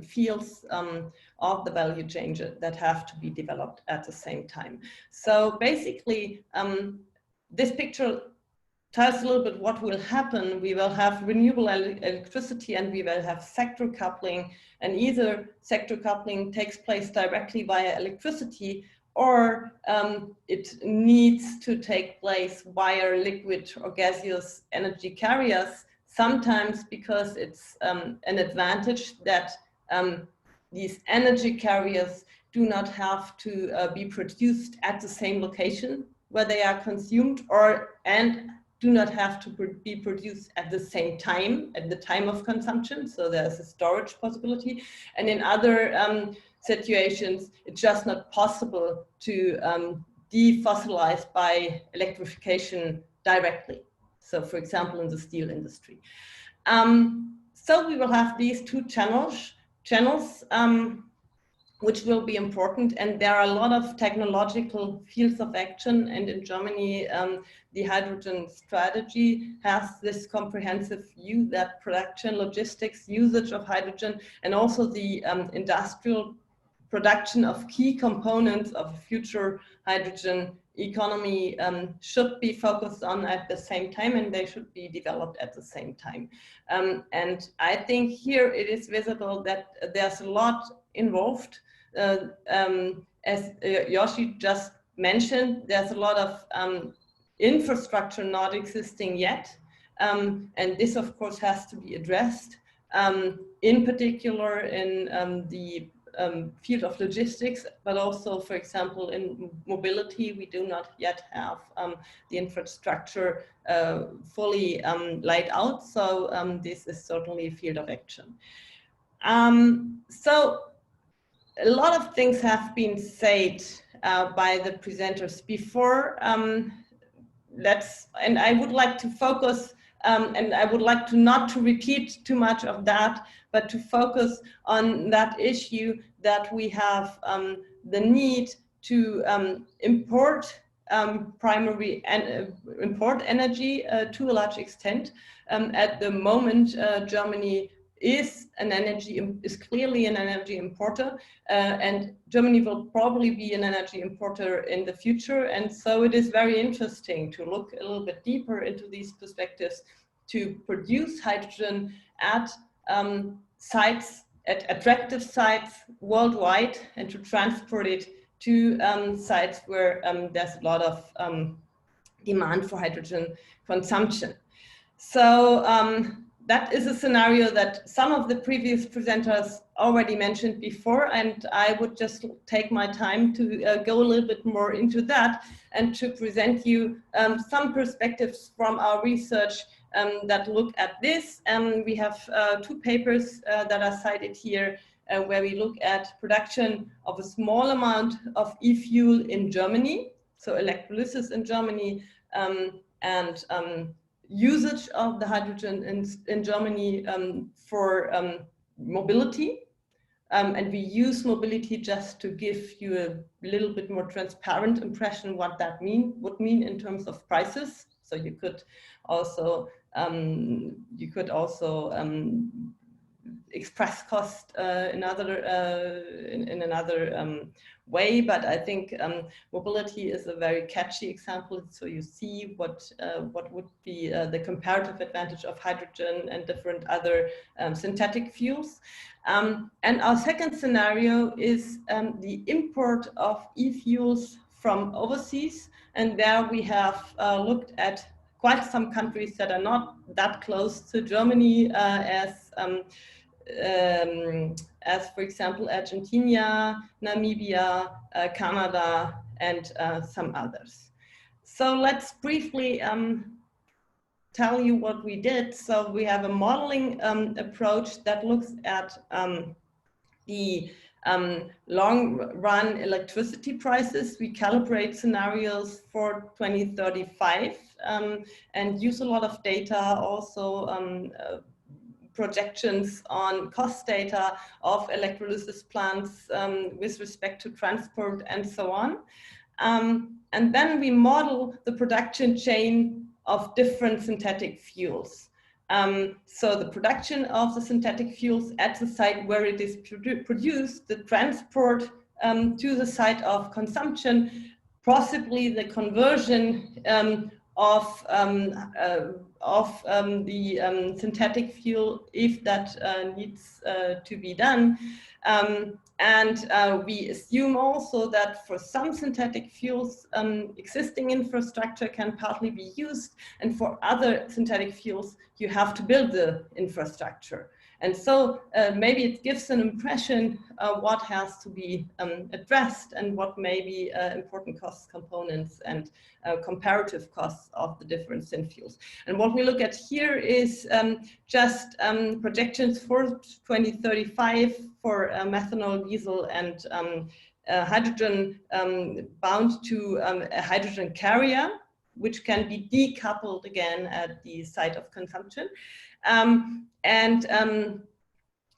fields of the value chain that have to be developed at the same time. So basically, this picture tell us a little bit what will happen. We will have renewable electricity and we will have sector coupling, and either sector coupling takes place directly via electricity, or it needs to take place via liquid or gaseous energy carriers, sometimes because it's an advantage that these energy carriers do not have to be produced at the same location where they are consumed, and do not have to be produced at the same time, at the time of consumption. So there's a storage possibility. And in other situations, it's just not possible to defossilize by electrification directly. So for example, in the steel industry. So we will have these two channels which will be important, and there are a lot of technological fields of action, and in Germany the hydrogen strategy has this comprehensive view that production, logistics, usage of hydrogen, and also the industrial production of key components of a future hydrogen economy should be focused on at the same time, and they should be developed at the same time. And I think here it is visible that there's a lot involved. As Yoshi just mentioned, there's a lot of infrastructure not existing yet, and this of course has to be addressed, in particular in the field of logistics, but also, for example, in mobility. We do not yet have the infrastructure fully laid out, so this is certainly a field of action. So a lot of things have been said by the presenters before. And I would like to focus, and I would like to not to repeat too much of that, but to focus on that issue that we have the need to import primary and import energy to a large extent. At the moment, Germany is clearly an energy importer, and Germany will probably be an energy importer in the future. And so it is very interesting to look a little bit deeper into these perspectives, to produce hydrogen at sites, at attractive sites worldwide, and to transport it to sites where there's a lot of demand for hydrogen consumption. So that is a scenario that some of the previous presenters already mentioned before, and I would just take my time to go a little bit more into that and to present you some perspectives from our research that look at this. We have two papers that are cited here where we look at production of a small amount of e-fuel in Germany, so electrolysis in Germany, and usage of the hydrogen in Germany for mobility. And we use mobility just to give you a little bit more transparent impression what that would mean in terms of prices. So you could also express cost in another way, but I think mobility is a very catchy example. So you see what would be the comparative advantage of hydrogen and different other synthetic fuels. And our second scenario is the import of e-fuels from overseas, and there we have looked at quite some countries that are not that close to Germany, as for example Argentina, Namibia, Canada, and some others. So let's briefly tell you what we did. So we have a modeling approach that looks at the long-run electricity prices. We calibrate scenarios for 2035 and use a lot of data, also projections on cost data of electrolysis plants with respect to transport and so on. And then we model the production chain of different synthetic fuels. So the production of the synthetic fuels at the site where it is produced, the transport to the site of consumption, possibly the conversion the synthetic fuel if that needs to be done. We assume also that for some synthetic fuels, existing infrastructure can partly be used, and for other synthetic fuels, you have to build the infrastructure. And so maybe it gives an impression of what has to be addressed and what may be important cost components and comparative costs of the different syn fuels. And what we look at here is just projections for 2035 for methanol, diesel, and hydrogen bound to a hydrogen carrier, which can be decoupled again at the site of consumption.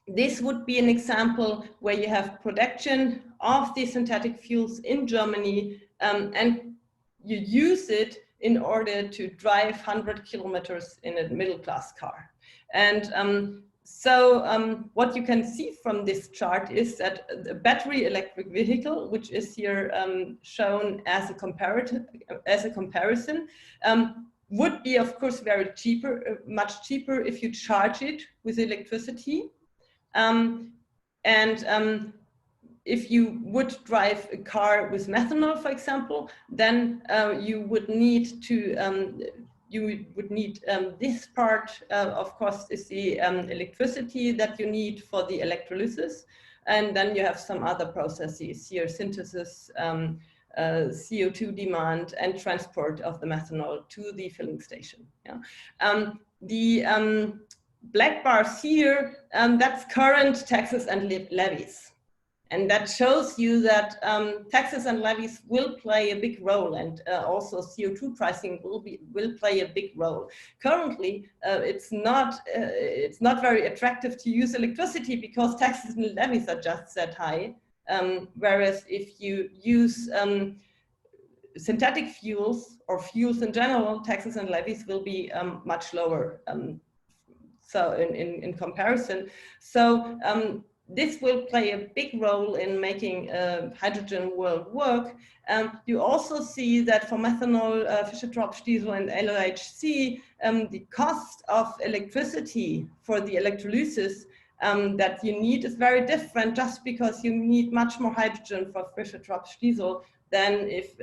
This would be an example where you have production of the synthetic fuels in Germany, and you use it in order to drive 100 kilometers in a middle-class car. And what you can see from this chart is that a battery electric vehicle, which is here shown as a comparison, would be, of course, very cheaper, much cheaper if you charge it with electricity. If you would drive a car with methanol, for example, then you would need this part, of course, is the electricity that you need for the electrolysis, and then you have some other processes here: synthesis, CO2 demand, and transport of the methanol to the filling station. Yeah. The black bars here, that's current taxes and levies. And that shows you that taxes and levies will play a big role, and also CO2 pricing will play a big role. Currently, it's not very attractive to use electricity because taxes and levies are just that high. Whereas if you use synthetic fuels or fuels in general, taxes and levies will be much lower. So in comparison, so this will play a big role in making hydrogen world work. You also see that for methanol, Fischer-Tropsch diesel, and LOHC, the cost of electricity for the electrolysis that you need is very different, just because you need much more hydrogen for Fischer-Tropsch diesel than if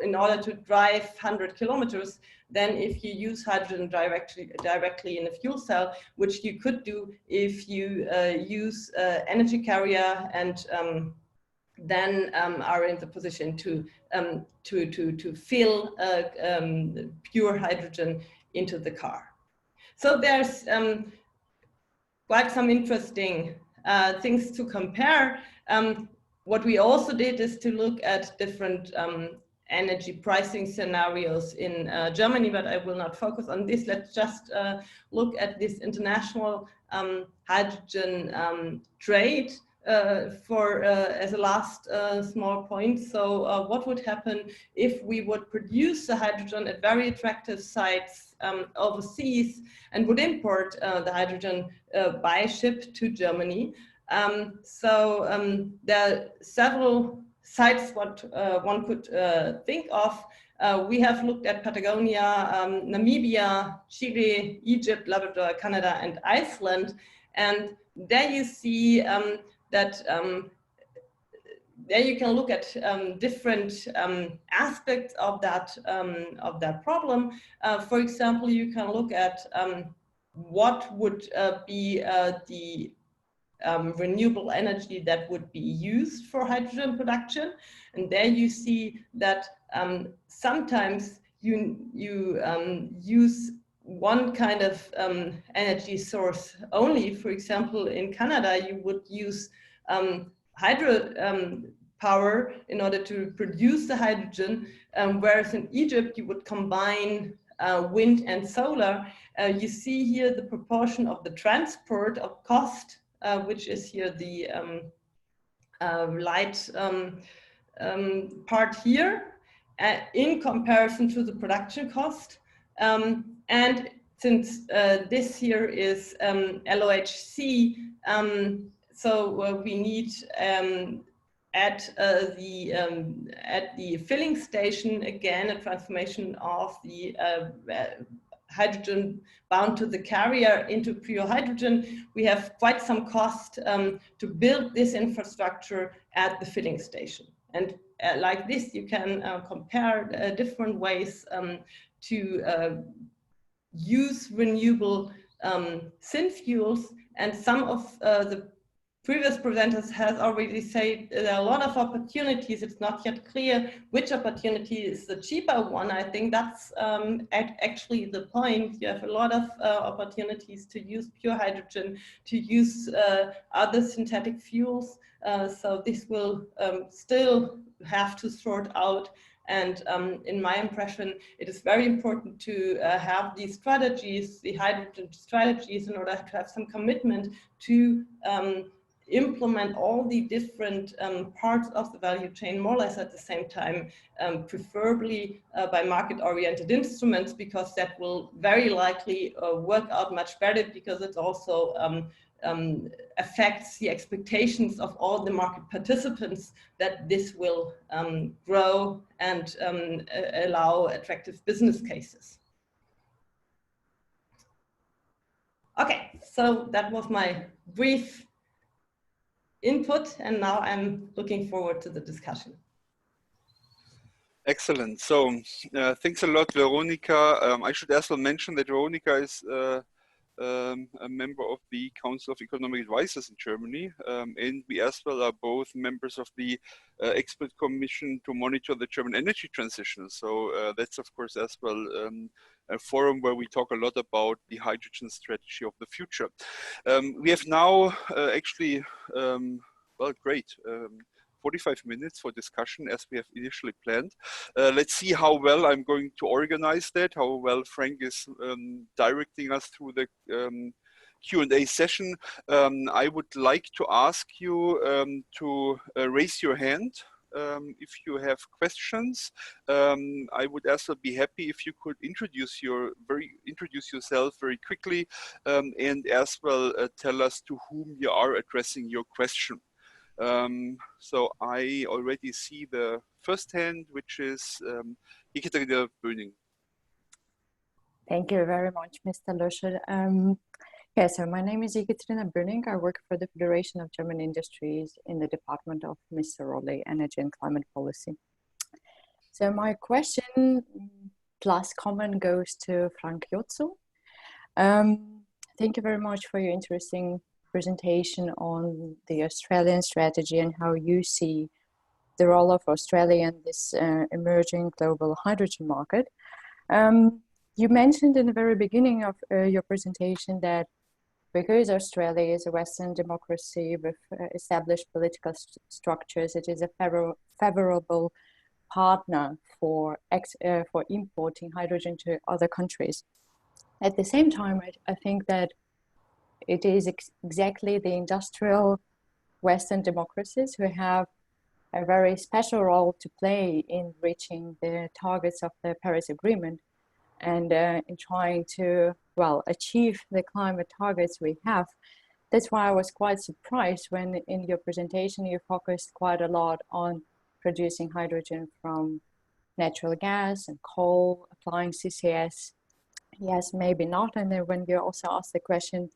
in order to drive 100 kilometers, than if you use hydrogen directly in a fuel cell, which you could do if you use energy carrier and then are in the position to fill pure hydrogen into the car. So there's quite some interesting things to compare. What we also did is to look at different energy pricing scenarios in Germany, but I will not focus on this. Let's just look at this international hydrogen trade as a last small point. So what would happen if we would produce the hydrogen at very attractive sites overseas and would import the hydrogen by ship to Germany? There are several sites what one could think of. We have looked at Patagonia, Namibia, Chile, Egypt, Labrador, Canada, and Iceland. And there you see that there you can look at different aspects of that problem. For example, you can look at what would be the renewable energy that would be used for hydrogen production. And there you see that sometimes you use one kind of energy source only. For example, in Canada, you would use hydro power in order to produce the hydrogen, whereas in Egypt, you would combine wind and solar. You see here the proportion of the transport of cost, which is here the light part here, in comparison to the production cost. And since this here is LOHC, so we need at the filling station, again, a transformation of the hydrogen bound to the carrier into pure hydrogen. We have quite some cost to build this infrastructure at the filling station. And like this, you can compare different ways to use renewable synfuels, and some of the previous presenters has already said there are a lot of opportunities. It's not yet clear which opportunity is the cheaper one. I think that's actually the point. You have a lot of opportunities to use pure hydrogen, to use other synthetic fuels. So this will still have to sort out. And in my impression, it is very important to have these strategies, the hydrogen strategies, in order to have some commitment to implement all the different parts of the value chain more or less at the same time, preferably by market-oriented instruments, because that will very likely work out much better, because it also affects the expectations of all the market participants that this will grow and allow attractive business cases. Okay, so that was my brief input, and now I'm looking forward to the discussion. Excellent. So thanks a lot, Veronica. I should as well mention that Veronica is a member of the Council of Economic Advisors in Germany, and we as well are both members of the expert commission to monitor the German energy transition. So that's of course as well a forum where we talk a lot about the hydrogen strategy of the future. We have now actually, well, great. 45 minutes for discussion as we have initially planned. Let's see how well I'm going to organize that, how well Frank is directing us through the Q&A session. I would like to ask you to raise your hand if you have questions. I would also be happy if you could introduce yourself very quickly, and as well tell us to whom you are addressing your question. So I already see the first hand, which is Ekaterina Böning. Thank you very much, Mr. Löscher. Yeah, so my name is Ekaterina Böning. I work for the Federation of German Industries in the Department of Mr. Rolle, Energy and Climate Policy. So my question plus comment goes to Frank Jotzo. Thank you very much for your interesting presentation on the Australian strategy and how you see the role of Australia in this emerging global hydrogen market. You mentioned in the very beginning of your presentation that because Australia is a Western democracy with established political structures, it is a favorable partner for importing hydrogen to other countries. At the same time, I think that it is exactly the industrial Western democracies who have a very special role to play in reaching the targets of the Paris Agreement and in trying to, well, achieve the climate targets we have. That's why I was quite surprised when in your presentation you focused quite a lot on producing hydrogen from natural gas and coal, applying CCS. Yes, maybe not. And then when you also asked the question,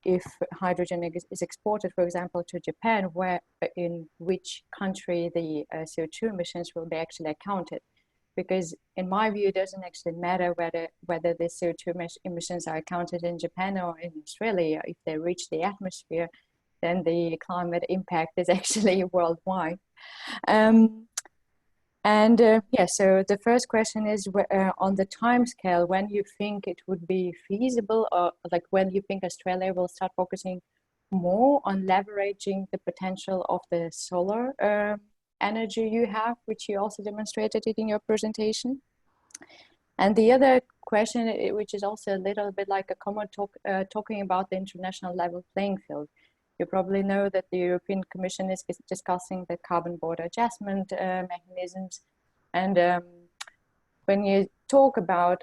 if hydrogen is exported, for example, to Japan, where in which country the CO2 emissions will be actually accounted. Because in my view, it doesn't actually matter whether the CO2 emissions are accounted in Japan or in Australia. If they reach the atmosphere, then the climate impact is actually worldwide. Yeah, so the first question is on the time scale, when you think it would be feasible, or like when you think Australia will start focusing more on leveraging the potential of the solar energy you have, which you also demonstrated it in your presentation. And the other question, which is also a little bit like a common talking about the international level playing field. You probably know that the European Commission is discussing the carbon border adjustment mechanisms. And when you talk about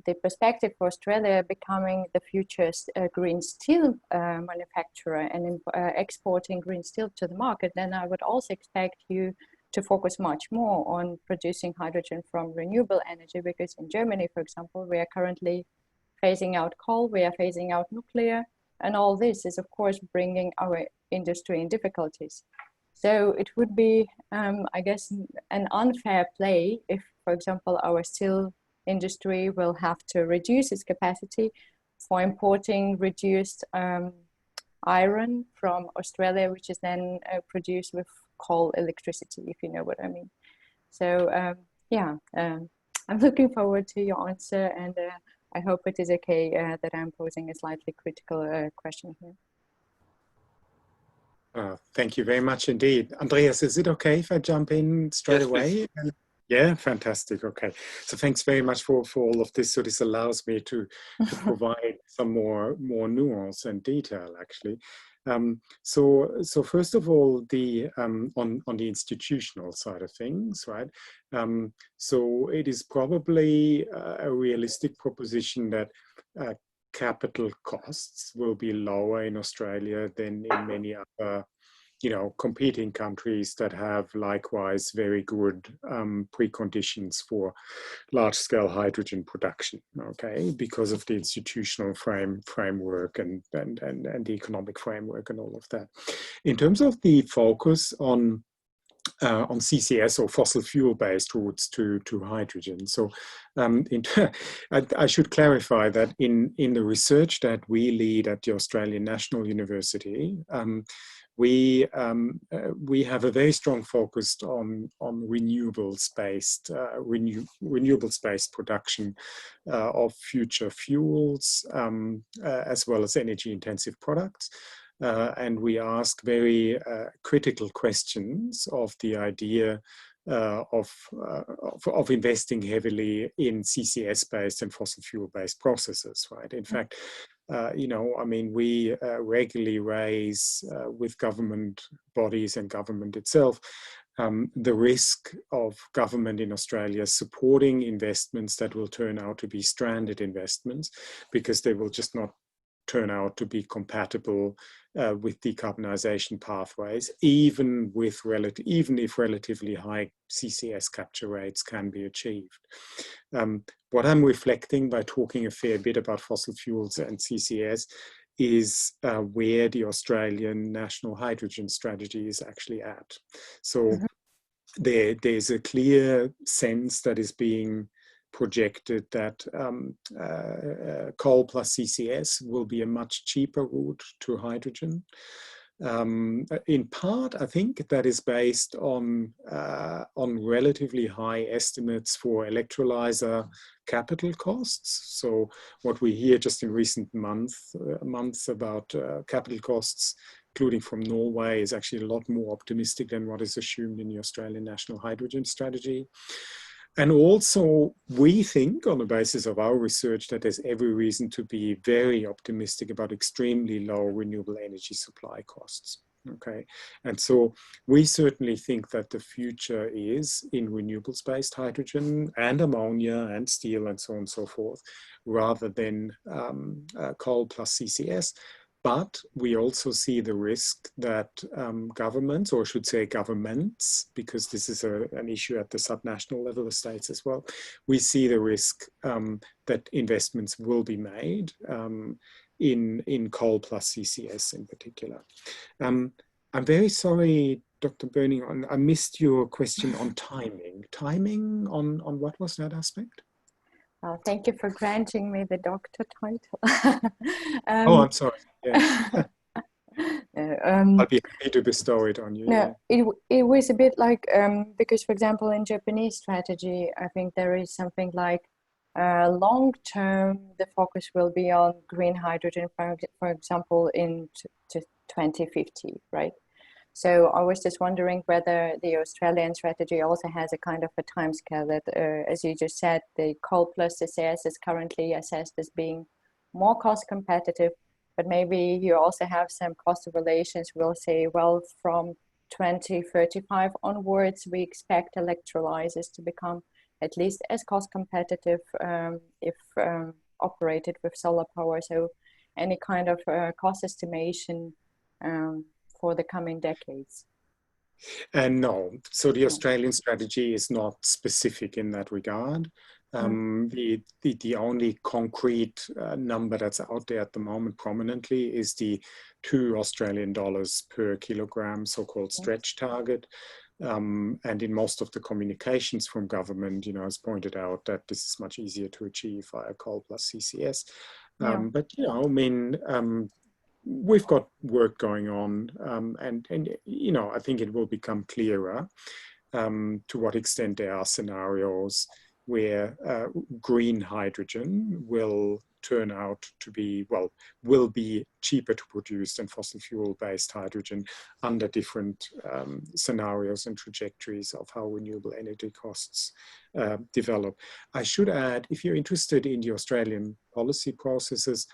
the perspective for Australia becoming the future green steel manufacturer and exporting green steel to the market, then I would also expect you to focus much more on producing hydrogen from renewable energy, because in Germany, for example, we are currently phasing out coal, we are phasing out nuclear, and all this is, of course, bringing our industry in difficulties. So it would be, I guess, an unfair play if, for example, our steel industry will have to reduce its capacity for importing reduced iron from Australia, which is then produced with coal electricity, if you know what I mean. So yeah, I'm looking forward to your answer, and I hope it is okay that I'm posing a slightly critical question here. Thank you very much indeed. Andreas, is it okay if I jump in straight away? Please. Yeah, fantastic. Okay. So thanks very much for all of this. So this allows me to provide some more nuance and detail, actually. So first of all, the on the institutional side of things, right? So it is probably a realistic proposition that capital costs will be lower in Australia than in many other, competing countries that have likewise very good preconditions for large-scale hydrogen production. Okay, because of the institutional framework and the economic framework and all of that. In terms of the focus on CCS or fossil fuel-based routes to hydrogen. So I should clarify that in the research that we lead at the Australian National University, we have a very strong focus on renewables-based production of future fuels, as well as energy-intensive products. And we ask very critical questions of the idea of investing heavily in CCS-based and fossil fuel-based processes, right? In fact, we regularly raise with government bodies and government itself the risk of government in Australia supporting investments that will turn out to be stranded investments, because they will just not turn out to be compatible with decarbonisation pathways, even if relatively high CCS capture rates can be achieved. What I'm reflecting by talking a fair bit about fossil fuels and CCS is where the Australian National Hydrogen Strategy is actually at. So there's a clear sense that is being projected that coal plus CCS will be a much cheaper route to hydrogen. In part, I think that is based on relatively high estimates for electrolyzer capital costs. So what we hear just in recent months about capital costs, including from Norway, is actually a lot more optimistic than what is assumed in the Australian National Hydrogen Strategy. And also, we think on the basis of our research that there's every reason to be very optimistic about extremely low renewable energy supply costs. Okay, and so we certainly think that the future is in renewables-based hydrogen and ammonia and steel and so on and so forth, rather than coal plus CCS. But we also see the risk that governments, or I should say governments, because this is an issue at the subnational level of states as well, we see the risk that investments will be made in coal plus CCS in particular. I'm very sorry, Dr. Berning, I missed your question on timing. Timing on what was that aspect? Thank you for granting me the doctor title. Oh, I'm sorry. Yeah. I'll be happy to bestow it on you. No, it was a bit like, because for example, in Japanese strategy, I think there is something like long term, the focus will be on green hydrogen, for example, in 2050, right? So I was just wondering whether the Australian strategy also has a kind of a timescale that, as you just said, the coal plus CCS is currently assessed as being more cost competitive, but maybe you also have some cost relations. We'll say, well, from 2035 onwards, we expect electrolyzers to become at least as cost competitive if operated with solar power. So any kind of cost estimation for the coming decades? No, so the Australian strategy is not specific in that regard. The only concrete number that's out there at the moment prominently is the $2 per kilogram so-called stretch target. And in most of the communications from government, you know, it's pointed out that this is much easier to achieve via coal plus CCS. But, you know, I mean, we've got work going on, and you know, I think it will become clearer to what extent there are scenarios where green hydrogen will turn out to be, well, will be cheaper to produce than fossil fuel based hydrogen under different scenarios and trajectories of how renewable energy costs develop. I should add, if you're interested in the Australian policy processes,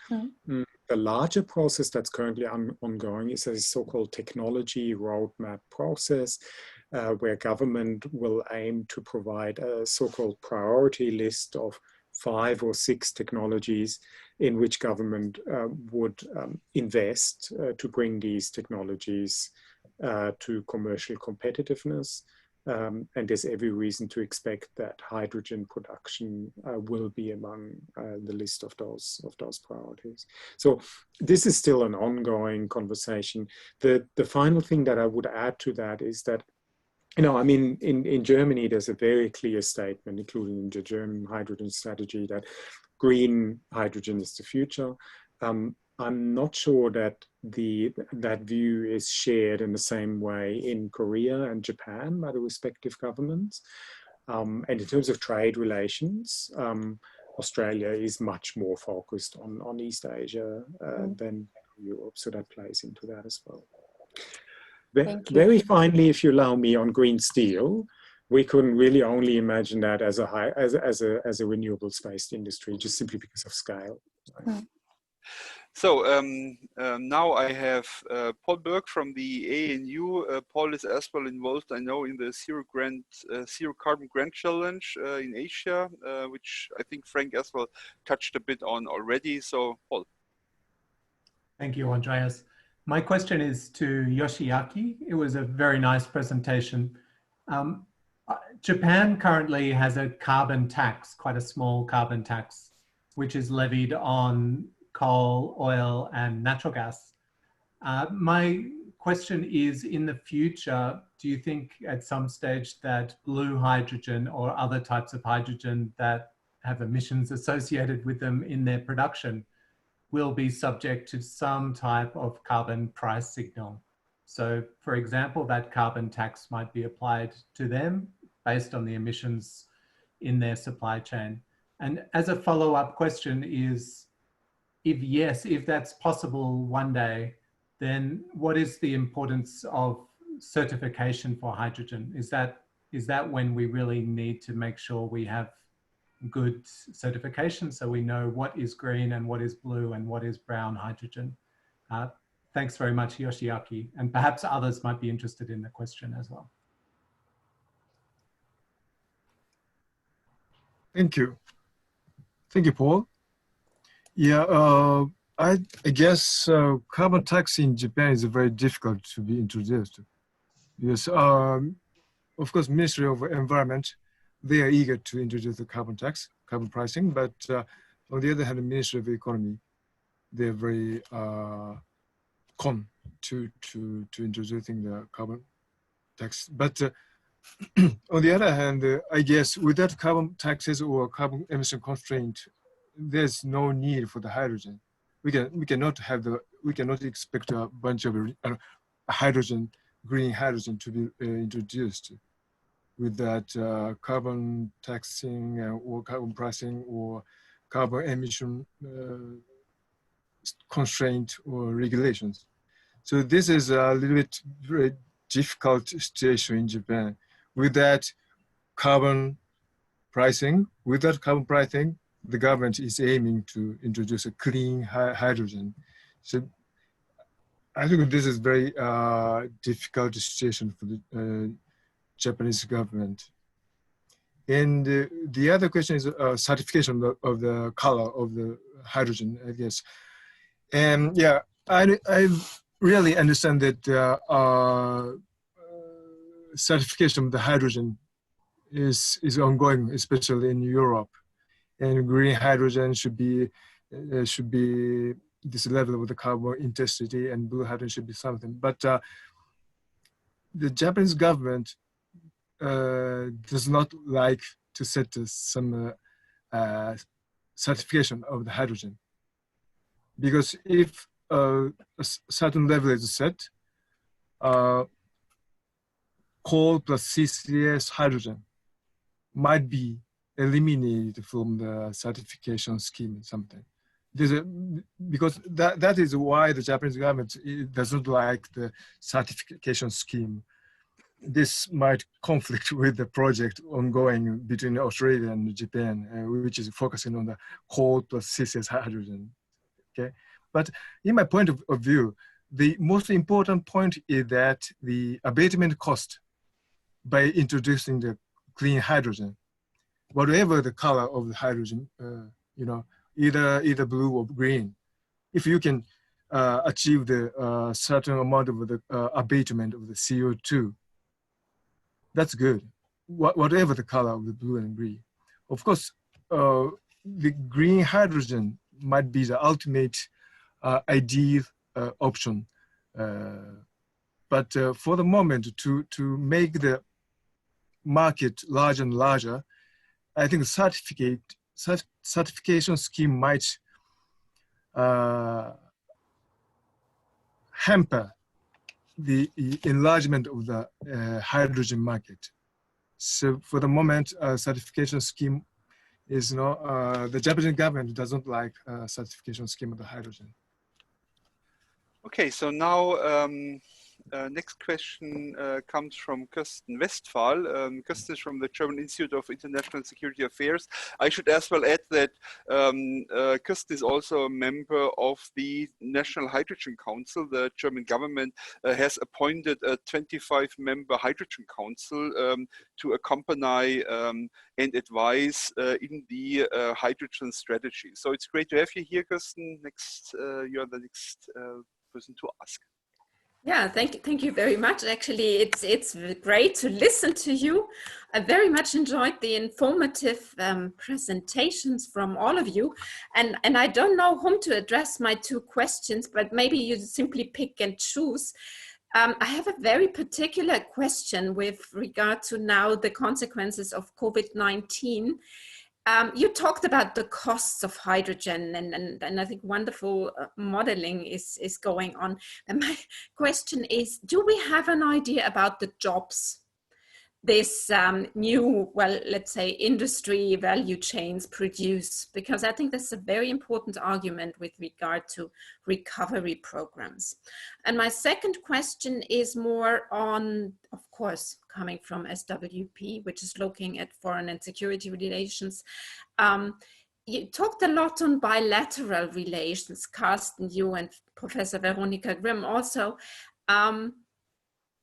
the larger process that's currently ongoing is a so-called technology roadmap process, where government will aim to provide a so-called priority list of 5 or 6 technologies in which government would invest to bring these technologies to commercial competitiveness. And there's every reason to expect that hydrogen production will be among the list of those priorities. So this is still an ongoing conversation. The final thing that I would add to that is that, you know, I mean, in Germany, there's a very clear statement, including in the German hydrogen strategy, that green hydrogen is the future. I'm not sure that that view is shared in the same way in Korea and Japan by the respective governments. And in terms of trade relations, Australia is much more focused on East Asia than Europe, so that plays into that as well. Very finally, if you allow me, on green steel, we couldn't really only imagine that as a renewables-based industry, just simply because of scale. Right? So now I have Paul Berg from the ANU. Paul is as well involved, I know, in the Zero Carbon Grant Challenge in Asia, which I think Frank as well touched a bit on already. So, Paul. Thank you, Andreas. My question is to Yoshiaki. It was a very nice presentation. Japan currently has a carbon tax, quite a small carbon tax, which is levied on coal, oil, and natural gas. My question is, in the future, do you think at some stage that blue hydrogen or other types of hydrogen that have emissions associated with them in their production will be subject to some type of carbon price signal? So, for example, that carbon tax might be applied to them based on the emissions in their supply chain. And as a follow-up question is, if yes, if that's possible one day, then what is the importance of certification for hydrogen? Is that when we really need to make sure we have good certification so we know what is green and what is blue and what is brown hydrogen? Thanks very much, Yoshiaki. And perhaps others might be interested in the question as well. Thank you. Thank you, Paul. Yeah, I guess carbon tax in Japan is very difficult to be introduced. Yes, of course, Ministry of Environment, they are eager to introduce the carbon tax, carbon pricing, but on the other hand, the Ministry of Economy, they're very con to introducing the carbon tax. But on the other hand, I guess without carbon taxes or carbon emission constraint, there's no need for the hydrogen. We cannot expect a bunch of hydrogen, green hydrogen, to be introduced with that carbon taxing or carbon pricing or carbon emission constraint or regulations. So this is a little bit very difficult situation in Japan. With that carbon pricing, the government is aiming to introduce a clean hydrogen. So I think this is very difficult situation for the Japanese government. And the other question is certification of the color of the hydrogen, I guess. And yeah, I really understand that certification of the hydrogen is ongoing, especially in Europe. And green hydrogen should be this level of the carbon intensity, and blue hydrogen should be something. But the Japanese government does not like to set some certification of the hydrogen, because if a certain level is set, coal plus CCS hydrogen might be eliminated from the certification scheme or something. Because that is why the Japanese government does not like the certification scheme. This might conflict with the project ongoing between Australia and Japan, which is focusing on the coal plus CCS hydrogen. Okay, but in my point of view, the most important point is that the abatement cost by introducing the clean hydrogen, whatever the color of the hydrogen, you know, either blue or green, if you can achieve the certain amount of the abatement of the CO2, that's good. Whatever the color of the blue and green. Of course, the green hydrogen might be the ultimate ideal option. But for the moment, to make the market larger and larger, I think certification scheme might hamper the enlargement of the hydrogen market. So for the moment, certification scheme is the Japanese government doesn't like certification scheme of the hydrogen. Okay, so now next question comes from Kirsten Westphal. Kirsten is from the German Institute of International Security Affairs. I should as well add that Kirsten is also a member of the National Hydrogen Council. The German government has appointed a 25-member Hydrogen Council to accompany and advise in the hydrogen strategy. So it's great to have you here, Kirsten. You're the next person to ask. Yeah, thank you very much. Actually, it's great to listen to you. I very much enjoyed the informative presentations from all of you, and I don't know whom to address my two questions, but maybe you simply pick and choose. I have a very particular question with regard to now the consequences of COVID-19. You talked about the costs of hydrogen, and I think wonderful modeling is going on. And my question is, do we have an idea about the jobs this new, well, let's say industry value chains produce? Because I think that's a very important argument with regard to recovery programs. And my second question is more on, of course, coming from SWP, which is looking at foreign and security relations. You talked a lot on bilateral relations, Carsten, you and Professor Veronica Grimm also.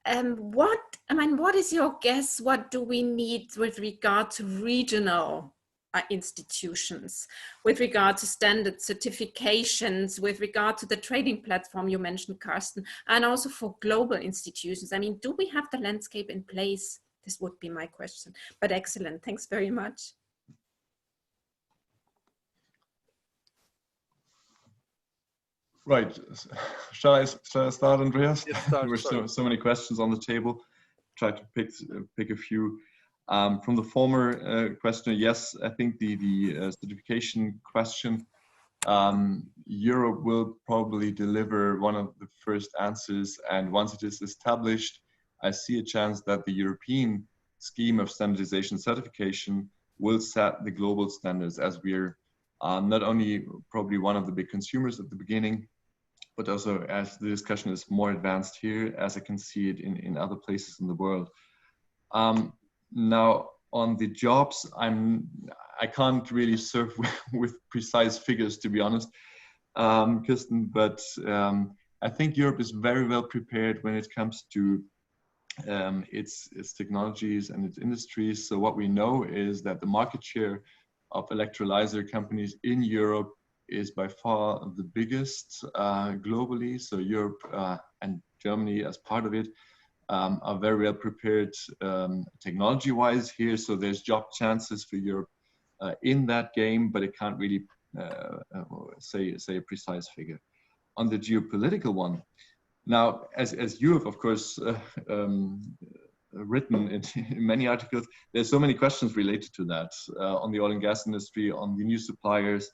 What is your guess? What do we need with regard to regional institutions, with regard to standard certifications, with regard to the trading platform you mentioned, Carsten, and also for global institutions? I mean, do we have the landscape in place? This would be my question, but excellent. Thanks very much. Right. Shall I start, Andreas? Yes, start. There were so many questions on the table. Try to pick a few. From the former questioner, yes, I think the certification question, Europe will probably deliver one of the first answers, and once it is established, I see a chance that the European scheme of standardization certification will set the global standards, as we're not only probably one of the big consumers at the beginning, but also as the discussion is more advanced here, as I can see it in other places in the world. Now, on the jobs, I can't really serve with precise figures, to be honest, Kirsten, but I think Europe is very well prepared when it comes to its technologies and its industries. So what we know is that the market share of electrolyzer companies in Europe is by far the biggest globally. So Europe and Germany as part of it are very well prepared technology-wise here. So there's job chances for Europe in that game, but it can't really say a precise figure. On the geopolitical one, now, as you have, of course, written in many articles, there's so many questions related to that on the oil and gas industry, on the new suppliers,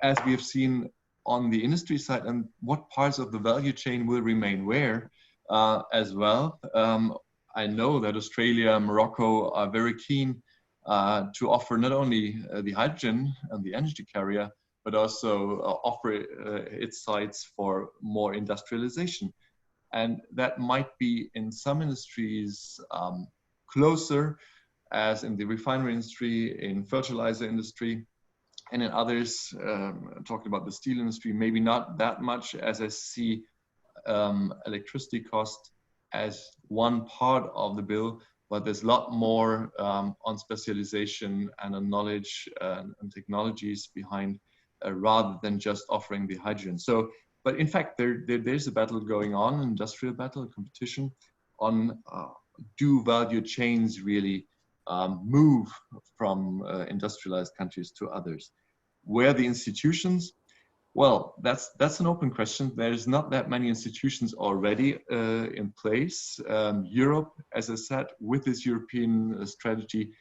as we have seen on the industry side, and what parts of the value chain will remain where as well. I know that Australia and Morocco are very keen to offer not only the hydrogen and the energy carrier, but also offer its sites for more industrialization. And that might be in some industries closer, as in the refinery industry, in fertilizer industry, and in others, talking about the steel industry, maybe not that much, as I see electricity cost as one part of the bill, but there's a lot more on specialization and on knowledge and technologies behind rather than just offering the hydrogen. So, but in fact, there's a battle going on, an industrial battle, a competition on do value chains really move from industrialized countries to others? Where the institutions? Well, that's an open question. There's not that many institutions already in place. Europe, as I said, with this European strategy,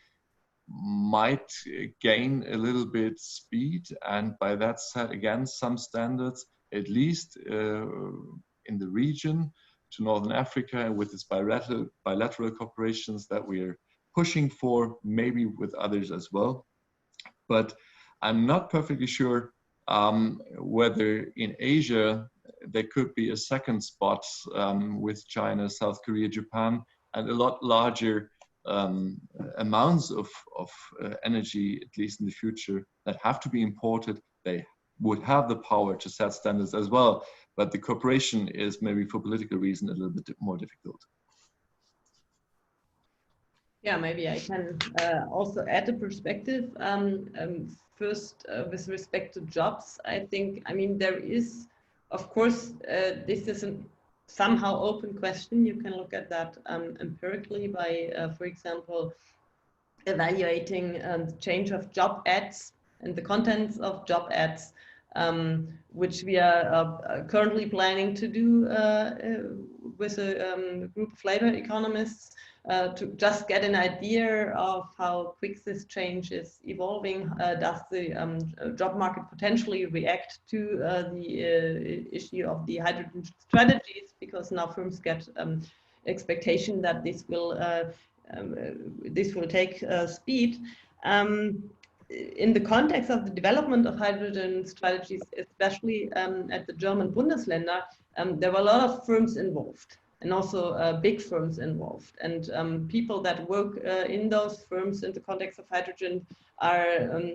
might gain a little bit speed, and by that said, again, some standards, at least in the region to Northern Africa, with its bilateral cooperations that we're pushing for, maybe with others as well. But I'm not perfectly sure whether in Asia there could be a second spot with China, South Korea, Japan, and a lot larger amounts of energy, at least in the future, that have to be imported. They would have the power to set standards as well, but the cooperation is maybe for political reasons a little bit more difficult. Yeah, maybe I can also add a perspective. First, with respect to jobs, I think, I mean, there is, of course, this is a somehow open question. You can look at that empirically by, for example, evaluating the change of job ads and the contents of job ads, which we are currently planning to do with a group of labor economists to just get an idea of how quick this change is evolving. Does the job market potentially react to the issue of the hydrogen strategies? Because now firms get expectation that this will take speed. In the context of the development of hydrogen strategies, especially at the German Bundesländer, there were a lot of firms involved, and also big firms involved. And people that work in those firms in the context of hydrogen are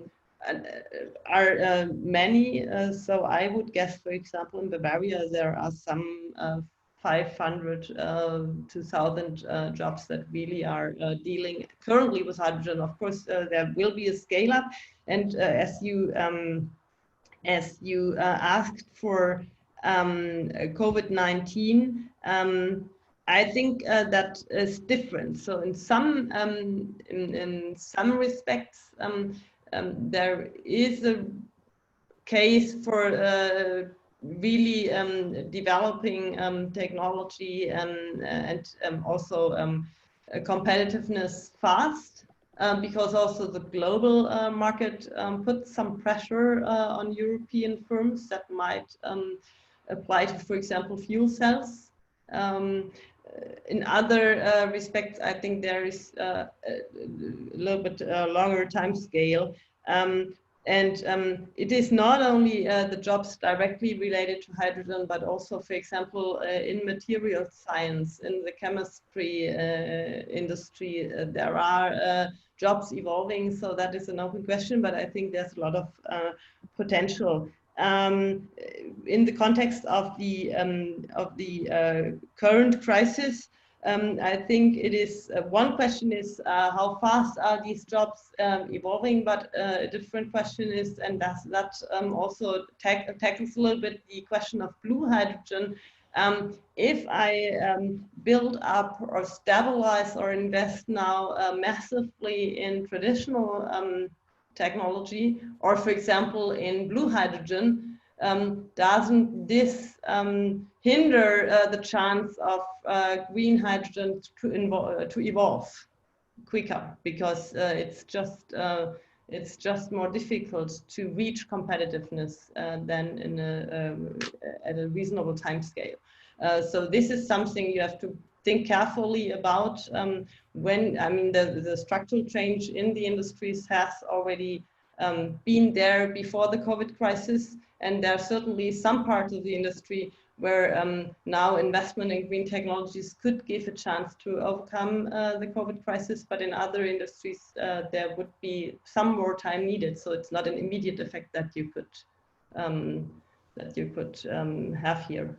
many. So I would guess, for example, in Bavaria, there are some 500 to 1,000 jobs that really are dealing currently with hydrogen. Of course, there will be a scale up, and as you asked for COVID-19, I think that is different. So in some respects, there is a case for really developing technology and also competitiveness fast, because also the global market puts some pressure on European firms that might apply to, for example, fuel cells. In other respects, I think there is a little bit longer time scale. And it is not only the jobs directly related to hydrogen, but also, for example, in material science, in the chemistry industry, there are jobs evolving. So that is an open question, but I think there's a lot of potential. in the context of the current crisis, I think it is one question is how fast are these jobs evolving, but a different question is, and that also tackles a little bit the question of blue hydrogen. If I build up or stabilize or invest now massively in traditional technology, or for example in blue hydrogen, doesn't this hinder the chance of green hydrogen to evolve quicker, because it's just more difficult to reach competitiveness than in at a reasonable time scale. So this is something you have to think carefully about when, I mean, the structural change in the industries has already been there before the COVID crisis, and there are certainly some parts of the industry where now investment in green technologies could give a chance to overcome the COVID crisis, but in other industries there would be some more time needed. So it's not an immediate effect that you could have here.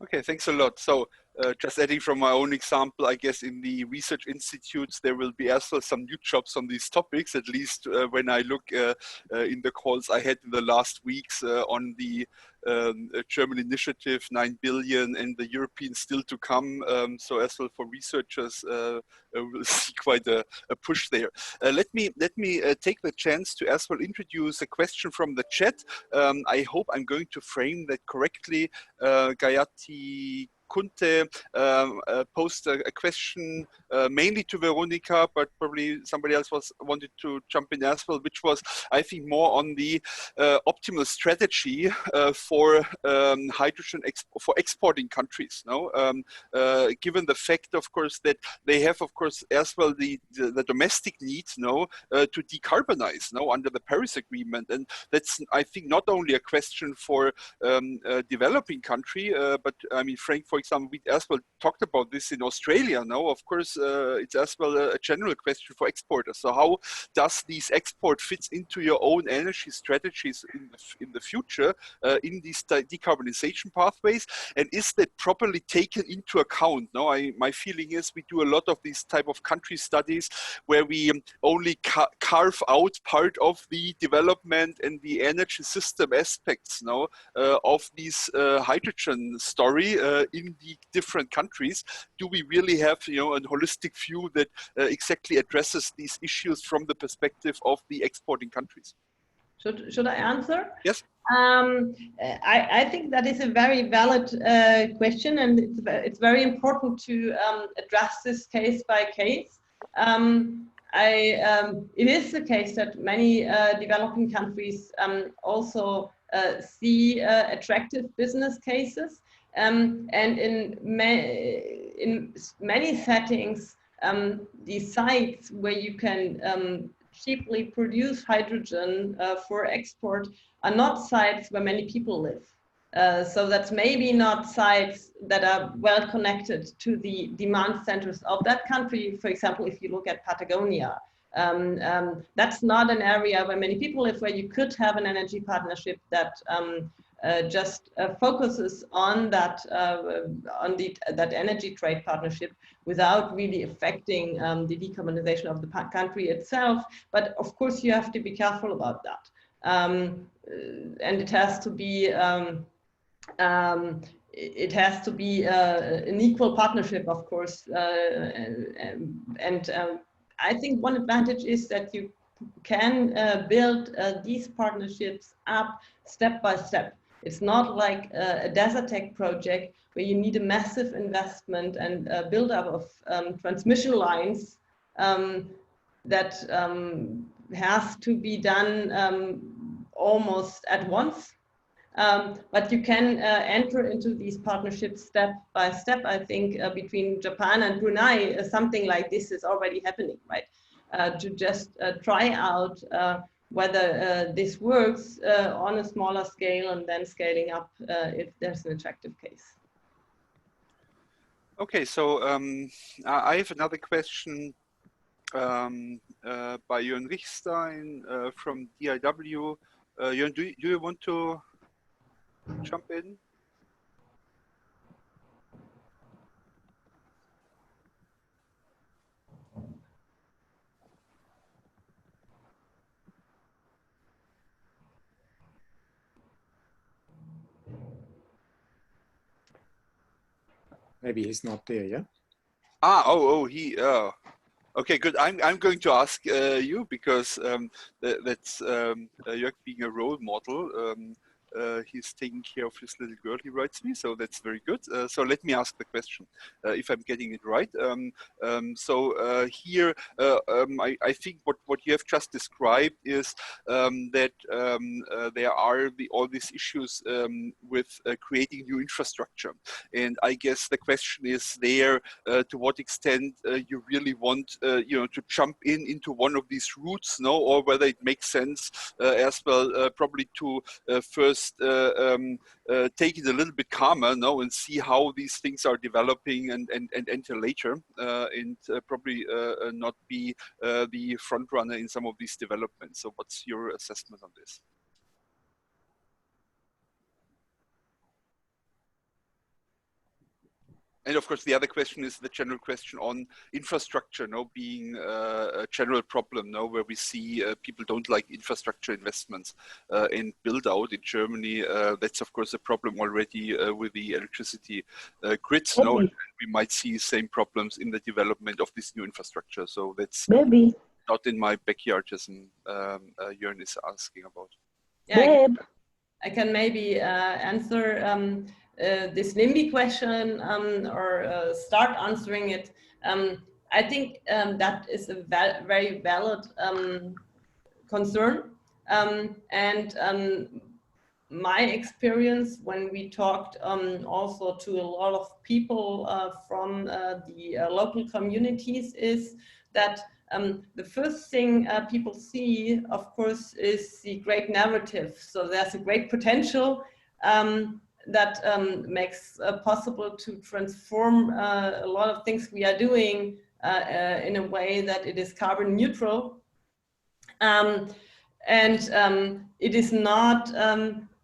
Okay, thanks a lot. So just adding from my own example, I guess in the research institutes, there will be as well some new jobs on these topics, at least when I look in the calls I had in the last weeks on the German initiative, 9 billion, and the European still to come. So as well for researchers, we'll see quite a push there. Let me take the chance to as well introduce a question from the chat. I hope I'm going to frame that correctly. Gayati Kunte posed a question mainly to Veronica, but probably somebody else wanted to jump in as well, which was, I think, more on the optimal strategy for hydrogen for exporting countries. No, given the fact, of course, that they have, of course, as well the domestic needs, no, to decarbonize, no, under the Paris Agreement, and that's, I think, not only a question for developing country, but I mean, Frank, for example, we as well talked about this in Australia. Now, of course, it's as well a general question for exporters. So how does these export fits into your own energy strategies in the future in these decarbonization pathways? And is that properly taken into account? No, my feeling is we do a lot of these type of country studies where we only carve out part of the development and the energy system aspects now of these hydrogen story in the different countries. Do we really have, you know, a holistic view that exactly addresses these issues from the perspective of the exporting countries? Should I answer? Yes. I think that is a very valid question, and it's very important to address this case by case. It is the case that many developing countries also see attractive business cases. And in many settings, the sites where you can cheaply produce hydrogen for export are not sites where many people live. So that's maybe not sites that are well connected to the demand centers of that country. For example, if you look at Patagonia, that's not an area where many people live, where you could have an energy partnership that just focuses on that that energy trade partnership without really affecting the decarbonization of the country itself. But of course, you have to be careful about that, and it has to be an equal partnership, of course. I think one advantage is that you can build these partnerships up step by step. It's not like a desert tech project where you need a massive investment and build up of transmission lines that has to be done almost at once. But you can enter into these partnerships step by step. I think between Japan and Brunei, something like this is already happening, right? To just try out whether this works on a smaller scale and then scaling up if there's an attractive case. Okay, so I have another question by Jörn Richstein from DIW. Jörn, do you want to jump in? Maybe he's not there, yeah? He. Okay, good. I'm going to ask you because that's Jörg being a role model. He's taking care of his little girl, he writes me, so that's very good. So let me ask the question, if I'm getting it right. Here, I think what you have just described is that there are all these issues with creating new infrastructure. And I guess the question is there, to what extent you really want to jump into one of these routes, no, or whether it makes sense as well probably to first take it a little bit calmer, no, and see how these things are developing and enter later, and probably not be the front runner in some of these developments. So what's your assessment on this? And of course, the other question is the general question on infrastructure, no, being a general problem, no, where we see people don't like infrastructure investments and build out in Germany. That's of course a problem already with the electricity grids. No, and we might see same problems in the development of this new infrastructure. So that's not in my backyard, as Jörn is asking about. Yeah, I can maybe answer this NIMBY question or start answering it. I think that is a very valid concern. My experience when we talked also to a lot of people from the local communities is that the first thing people see, of course, is the great narrative. So there's a great potential that makes possible to transform a lot of things we are doing in a way that it is carbon neutral. It is not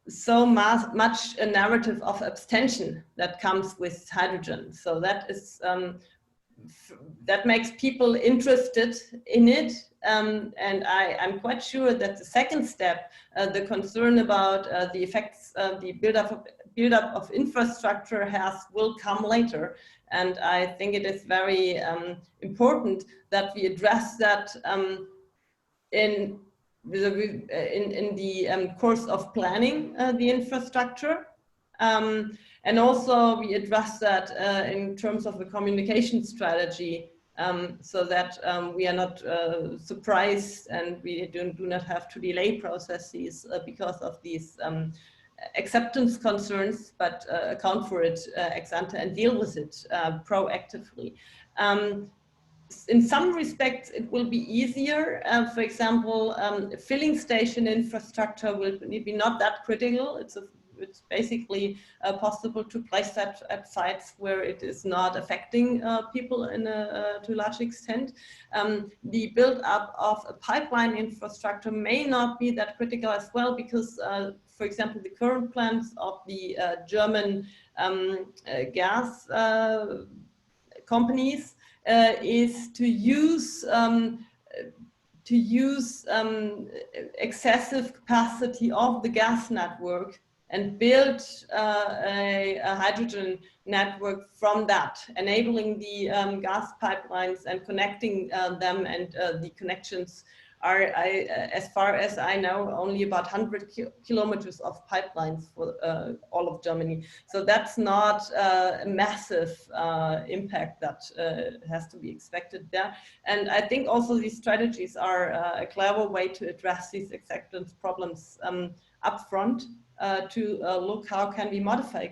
so much a narrative of abstention that comes with hydrogen. So that is that makes people interested in it. I'm quite sure that the second step, the concern about the effects of the build-up of infrastructure will come later. And I think it is very important that we address that in the course of planning the infrastructure. And also we address that in terms of a communication strategy, so that we are not surprised and we do not have to delay processes because of these acceptance concerns, but account for it ex ante and deal with it proactively. In some respects, it will be easier. For example, filling station infrastructure will be not that critical. It's basically possible to place that at sites where it is not affecting people to a large extent. The build-up of a pipeline infrastructure may not be that critical as well, because, for example, the current plans of the German gas companies is to use excessive capacity of the gas network and build a hydrogen network from that, enabling the gas pipelines and connecting them, and the connections are, as far as I know, only about 100 kilometers of pipelines for all of Germany. So that's not a massive impact that has to be expected there. And I think also these strategies are a clever way to address these acceptance problems upfront, to look how can we modify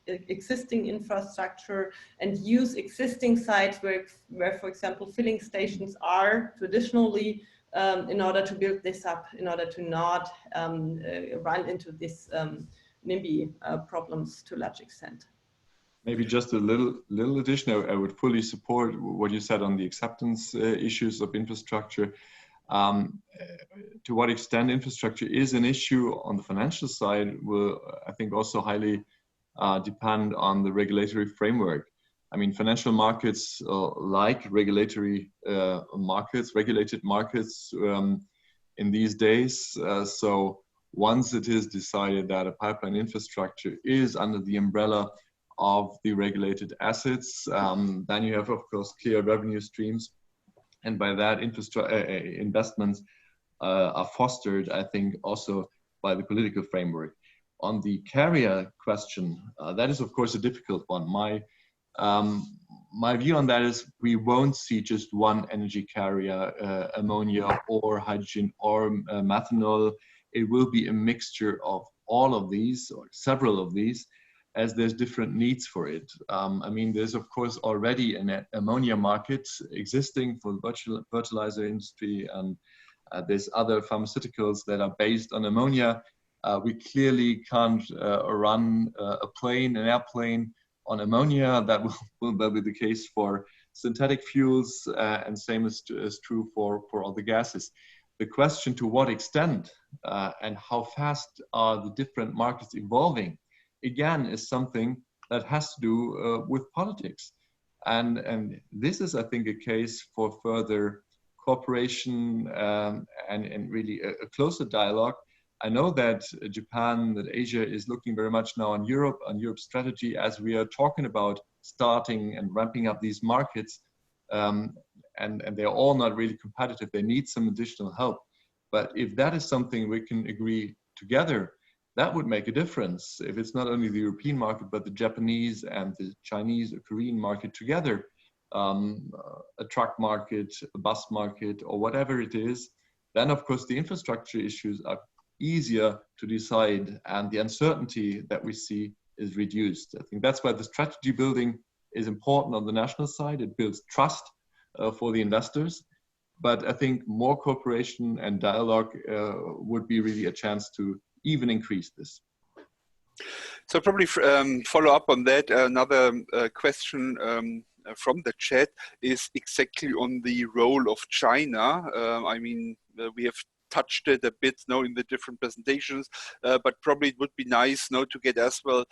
existing infrastructure and use existing sites where, for example, filling stations are traditionally, in order to build this up, in order to not run into this NIMBY problems to a large extent. Maybe just a little addition. I would fully support what you said on the acceptance issues of infrastructure. To what extent infrastructure is an issue on the financial side will, I think, also highly depend on the regulatory framework. I mean, financial markets like regulatory markets, regulated markets in these days. So once it is decided that a pipeline infrastructure is under the umbrella of the regulated assets, then you have, of course, clear revenue streams. And by that, investments are fostered, I think, also by the political framework. On the carrier question, that is, of course, a difficult one. My view on that is we won't see just one energy carrier, ammonia or hydrogen or methanol. It will be a mixture of all of these or several of these, as there's different needs for it. I mean, there's of course already an ammonia market existing for the fertilizer industry, and there's other pharmaceuticals that are based on ammonia. We clearly can't run an airplane on ammonia. That will be the case for synthetic fuels, and same is true for all the gases. The question to what extent and how fast are the different markets evolving, again, is something that has to do with politics. And this is, I think, a case for further cooperation and really a closer dialogue. I know that Japan, that Asia is looking very much now on Europe's strategy as we are talking about starting and ramping up these markets. And they're all not really competitive. They need some additional help. But if that is something we can agree together, that would make a difference. If it's not only the European market, but the Japanese and the Chinese or Korean market together, a truck market, a bus market, or whatever it is, then of course the infrastructure issues are easier to decide, and the uncertainty that we see is reduced. I think that's why the strategy building is important on the national side. It builds trust for the investors. But I think more cooperation and dialogue would be really a chance to even increase this. So probably follow up on that. Another question from the chat is exactly on the role of China. I mean, we have touched it a bit now in the different presentations, but probably it would be nice now to get as well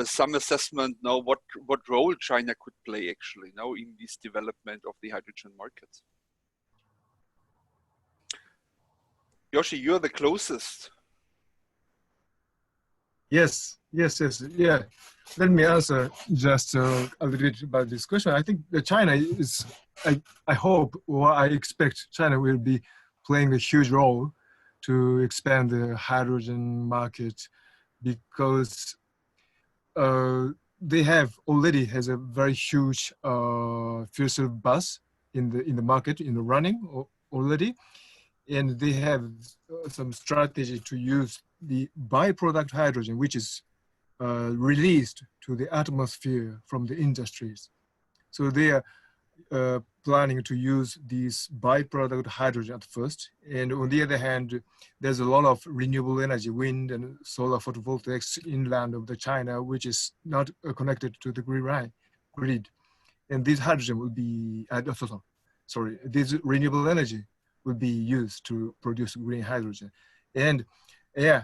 some assessment now what role China could play actually now in this development of the hydrogen markets. Yoshi, you're the closest. Yes. Let me answer just a little bit about this question. I think that China is, I hope, or I expect China will be playing a huge role to expand the hydrogen market, because they already has a very huge fuel cell bus in the market, in the running already, and they have some strategy to use the byproduct hydrogen, which is released to the atmosphere from the industries. So they are planning to use these byproduct hydrogen at first. And on the other hand, there's a lot of renewable energy, wind and solar photovoltaics inland of the China, which is not connected to the grid. And this hydrogen will be, this renewable energy will be used to produce green hydrogen. And yeah,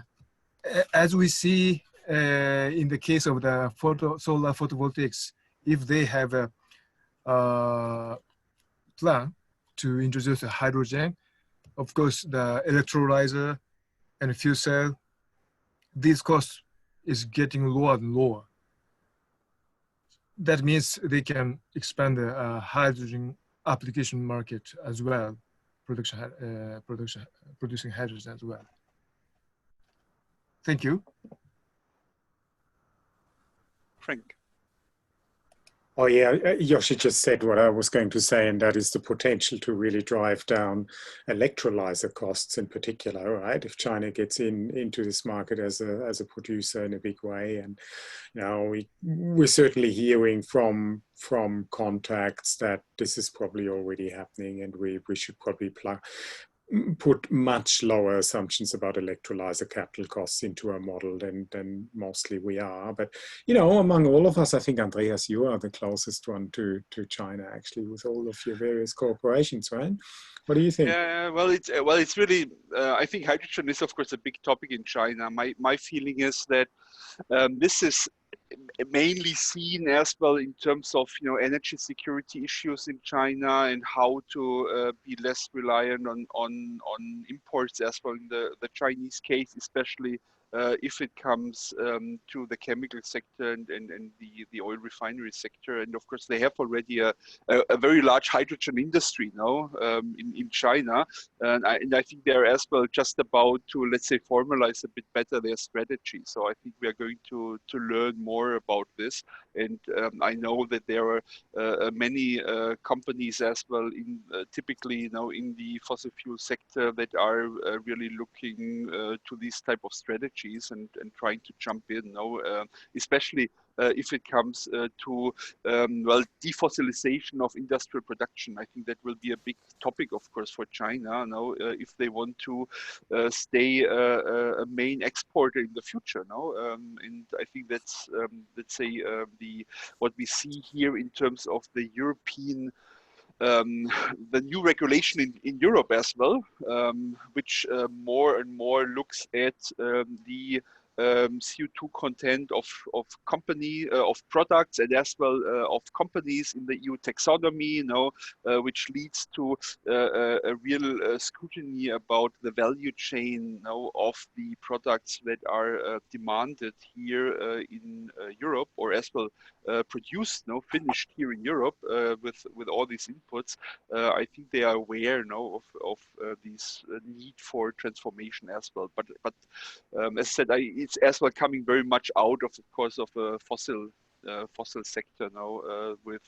as we see in the case of the solar photovoltaics, if they have a plan to introduce a hydrogen, of course, the electrolyzer and fuel cell, this cost is getting lower and lower. That means they can expand the hydrogen application market as well, producing hydrogen as well. Thank you. Frank. Oh yeah, Yoshi just said what I was going to say, and that is the potential to really drive down electrolyzer costs in particular, right? If China gets into this market as a producer in a big way. And you know, we're certainly hearing from contacts that this is probably already happening, and we should probably put much lower assumptions about electrolyzer capital costs into our model than mostly we are. But, you know, among all of us, I think, Andreas, you are the closest one to China, actually, with all of your various corporations, right? What do you think? Yeah, well, it's really. I think hydrogen is, of course, a big topic in China. My feeling is that this is mainly seen as well in terms of energy security issues in China and how to be less reliant on imports as well in the Chinese case, especially if it comes to the chemical sector and the oil refinery sector. And of course, they have already a very large hydrogen industry now in China. And I think they're as well just about to, let's say, formalize a bit better their strategy. So I think we are going to learn more about this. And I know that there are many companies as well in typically in the fossil fuel sector that are really looking to these type of strategies and trying to jump in especially if it comes to well, defossilization of industrial production. I think that will be a big topic, of course, for China if they want to stay a main exporter in the future. And I think that's let's say what we see here in terms of the European the new regulation in Europe as well, which more and more looks at the CO2 content of products and as well of companies in the EU taxonomy, which leads to a real scrutiny about the value chain of the products that are demanded here in Europe, or as well produced, finished here in Europe with all these inputs. I think they are aware of this need for transformation as well. But as I said, it's as well coming very much out of course of a fossil sector now, with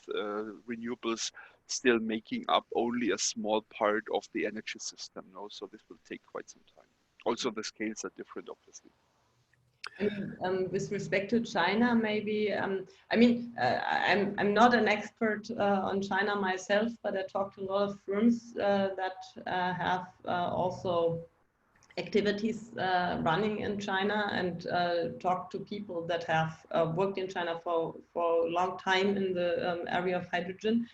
renewables still making up only a small part of the energy system. So this will take quite some time. Also, the scales are different, obviously. And with respect to China, maybe, I mean, I'm not an expert on China myself, but I talked to a lot of firms that have also activities running in China, and talked to people that have worked in China for a long time in the area of hydrogen.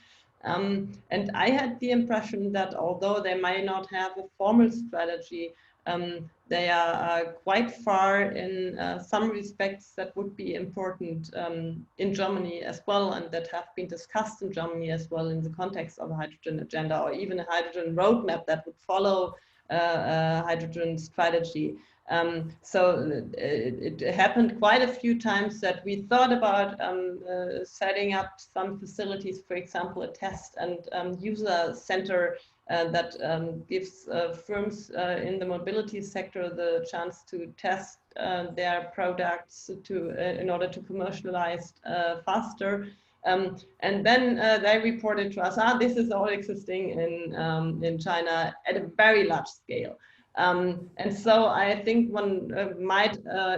And I had the impression that although they might not have a formal strategy, they are quite far in some respects that would be important in Germany as well, and that have been discussed in Germany as well in the context of a hydrogen agenda, or even a hydrogen roadmap that would follow a hydrogen strategy. So it happened quite a few times that we thought about setting up some facilities, for example, a test and user center that gives firms in the mobility sector the chance to test their products in order to commercialize faster. And then they reported to us, this is all existing in China at a very large scale. And so I think one might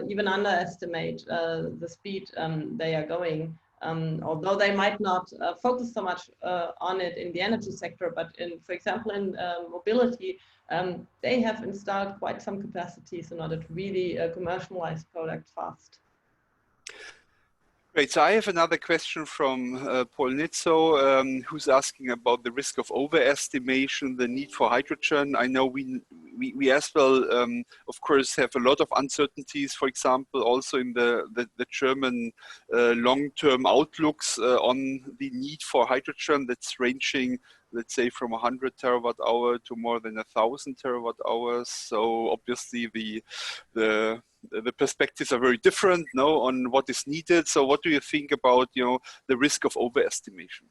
even underestimate the speed they are going, although they might not focus so much on it in the energy sector, but for example, in mobility, they have installed quite some capacities in order to really commercialize products fast. Great. So I have another question from Paul Nitzo, who's asking about the risk of overestimation, the need for hydrogen. I know we as well, of course, have a lot of uncertainties, for example, also in the German long-term outlooks on the need for hydrogen that's ranging, let's say, from 100 terawatt hour to more than 1,000 terawatt hours. So obviously the perspectives are very different on what is needed. So what do you think about the risk of overestimation?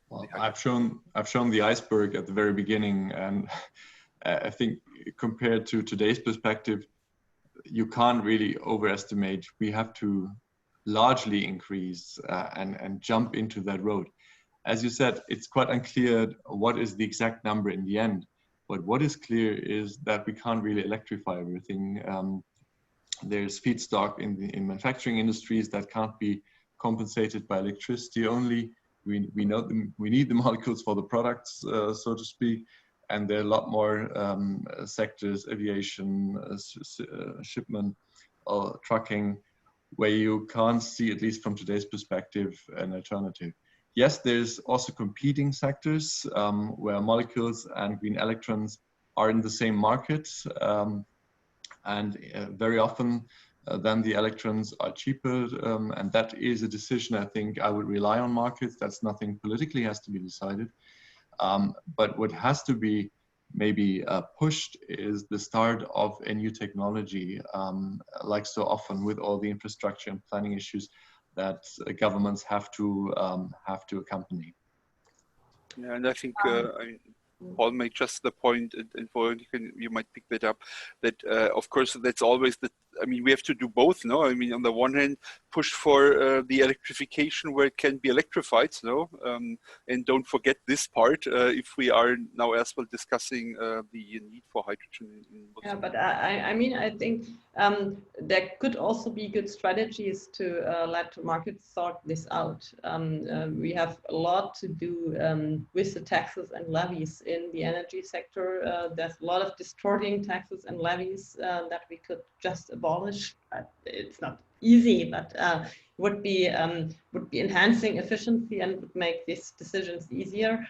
Well, I've shown the iceberg at the very beginning, and I think compared to today's perspective, you can't really overestimate. We have to largely increase and jump into that road. As you said, it's quite unclear what is the exact number in the end. But what is clear is that we can't really electrify everything. There's feedstock in manufacturing industries that can't be compensated by electricity only. We need the molecules for the products, so to speak. and there are a lot more sectors, aviation, shipment, trucking, where you can't see, at least from today's perspective, an alternative. Yes, there's also competing sectors where molecules and green electrons are in the same market, and very often then the electrons are cheaper, and that is a decision I think I would rely on markets. That's nothing politically has to be decided. But what has to be maybe pushed is the start of a new technology, like so often with all the infrastructure and planning issues that governments have to accompany. Yeah, and I think Paul made just the point, and you might pick that up, that of course that's always the, I mean, we have to do both, no? I mean, on the one hand, push for the electrification where it can be electrified, no? And don't forget this part if we are now as well discussing the need for hydrogen. Yeah, but I mean, I think there could also be good strategies to let the market sort this out. We have a lot to do with the taxes and levies in the energy sector. There's a lot of distorting taxes and levies that we could just abolish. It's not easy, but would be enhancing efficiency and would make these decisions easier.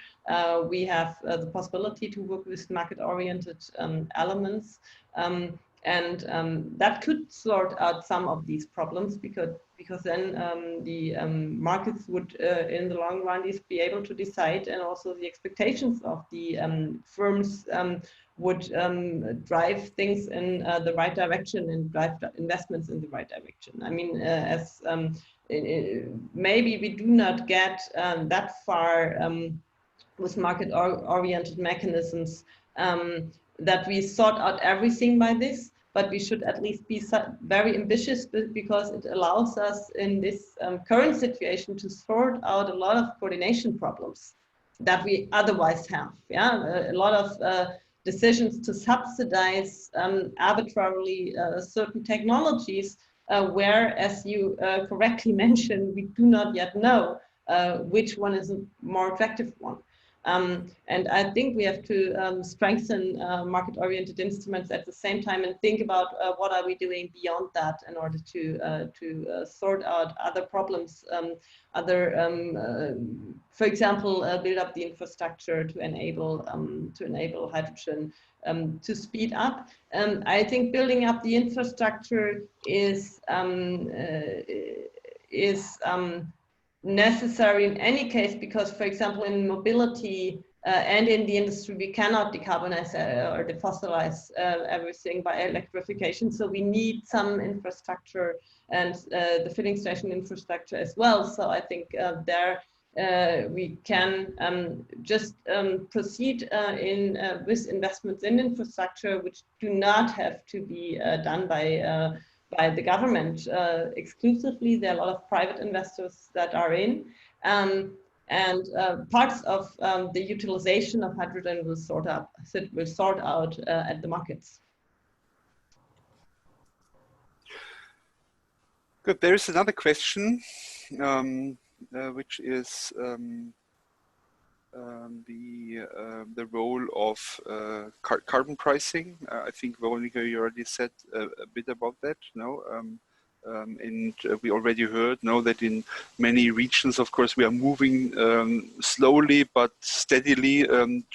We have the possibility to work with market-oriented elements, and that could sort out some of these problems, because then the markets would in the long run be able to decide, and also the expectations of the firms would drive things in the right direction and drive investments in the right direction. I mean, as maybe we do not get that far with market-oriented mechanisms that we sort out everything by this, but we should at least be very ambitious, because it allows us in this current situation to sort out a lot of coordination problems that we otherwise have. Yeah, a lot of decisions to subsidize arbitrarily certain technologies, where, as you correctly mentioned, we do not yet know which one is a more attractive one. And I think we have to strengthen market-oriented instruments at the same time, and think about what are we doing beyond that in order to sort out other problems, for example, build up the infrastructure to enable hydrogen to speed up. I think building up the infrastructure is necessary in any case, because, for example, in mobility and in the industry, we cannot decarbonize or defossilize everything by electrification. So we need some infrastructure, and the filling station infrastructure as well. So I think there we can just proceed with investments in infrastructure, which do not have to be done by the government exclusively. There are a lot of private investors that are in, and parts of the utilization of hydrogen will sort out at the markets. Good. There is another question, which is the role of carbon pricing. I think Veronica, you already said a bit about that. No, and we already heard that in many regions, of course, we are moving slowly but steadily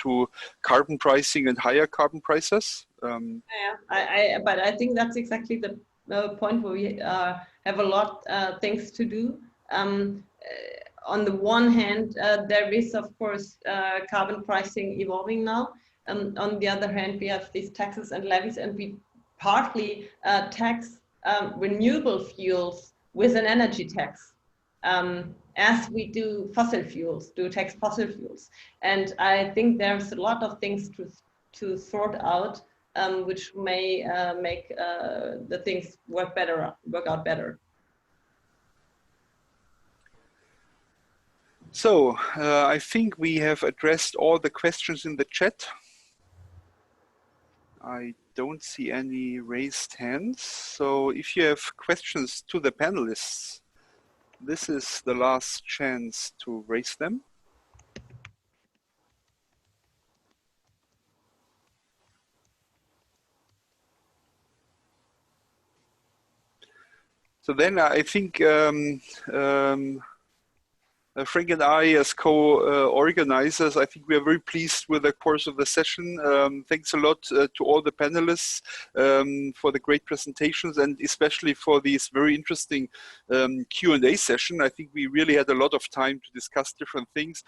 to carbon pricing and higher carbon prices. Yeah, but I think that's exactly the point where we have a lot of things to do. On the one hand, there is, of course, carbon pricing evolving now. On the other hand, we have these taxes and levies, and we partly tax renewable fuels with an energy tax, as we do tax fossil fuels. And I think there's a lot of things to sort out, which may make the things work out better. So I think we have addressed all the questions in the chat. I don't see any raised hands. So if you have questions to the panelists, this is the last chance to raise them. So then I think Frank and I, as co-organizers, I think we are very pleased with the course of the session. Thanks a lot to all the panelists for the great presentations, and especially for this very interesting Q&A session. I think we really had a lot of time to discuss different things.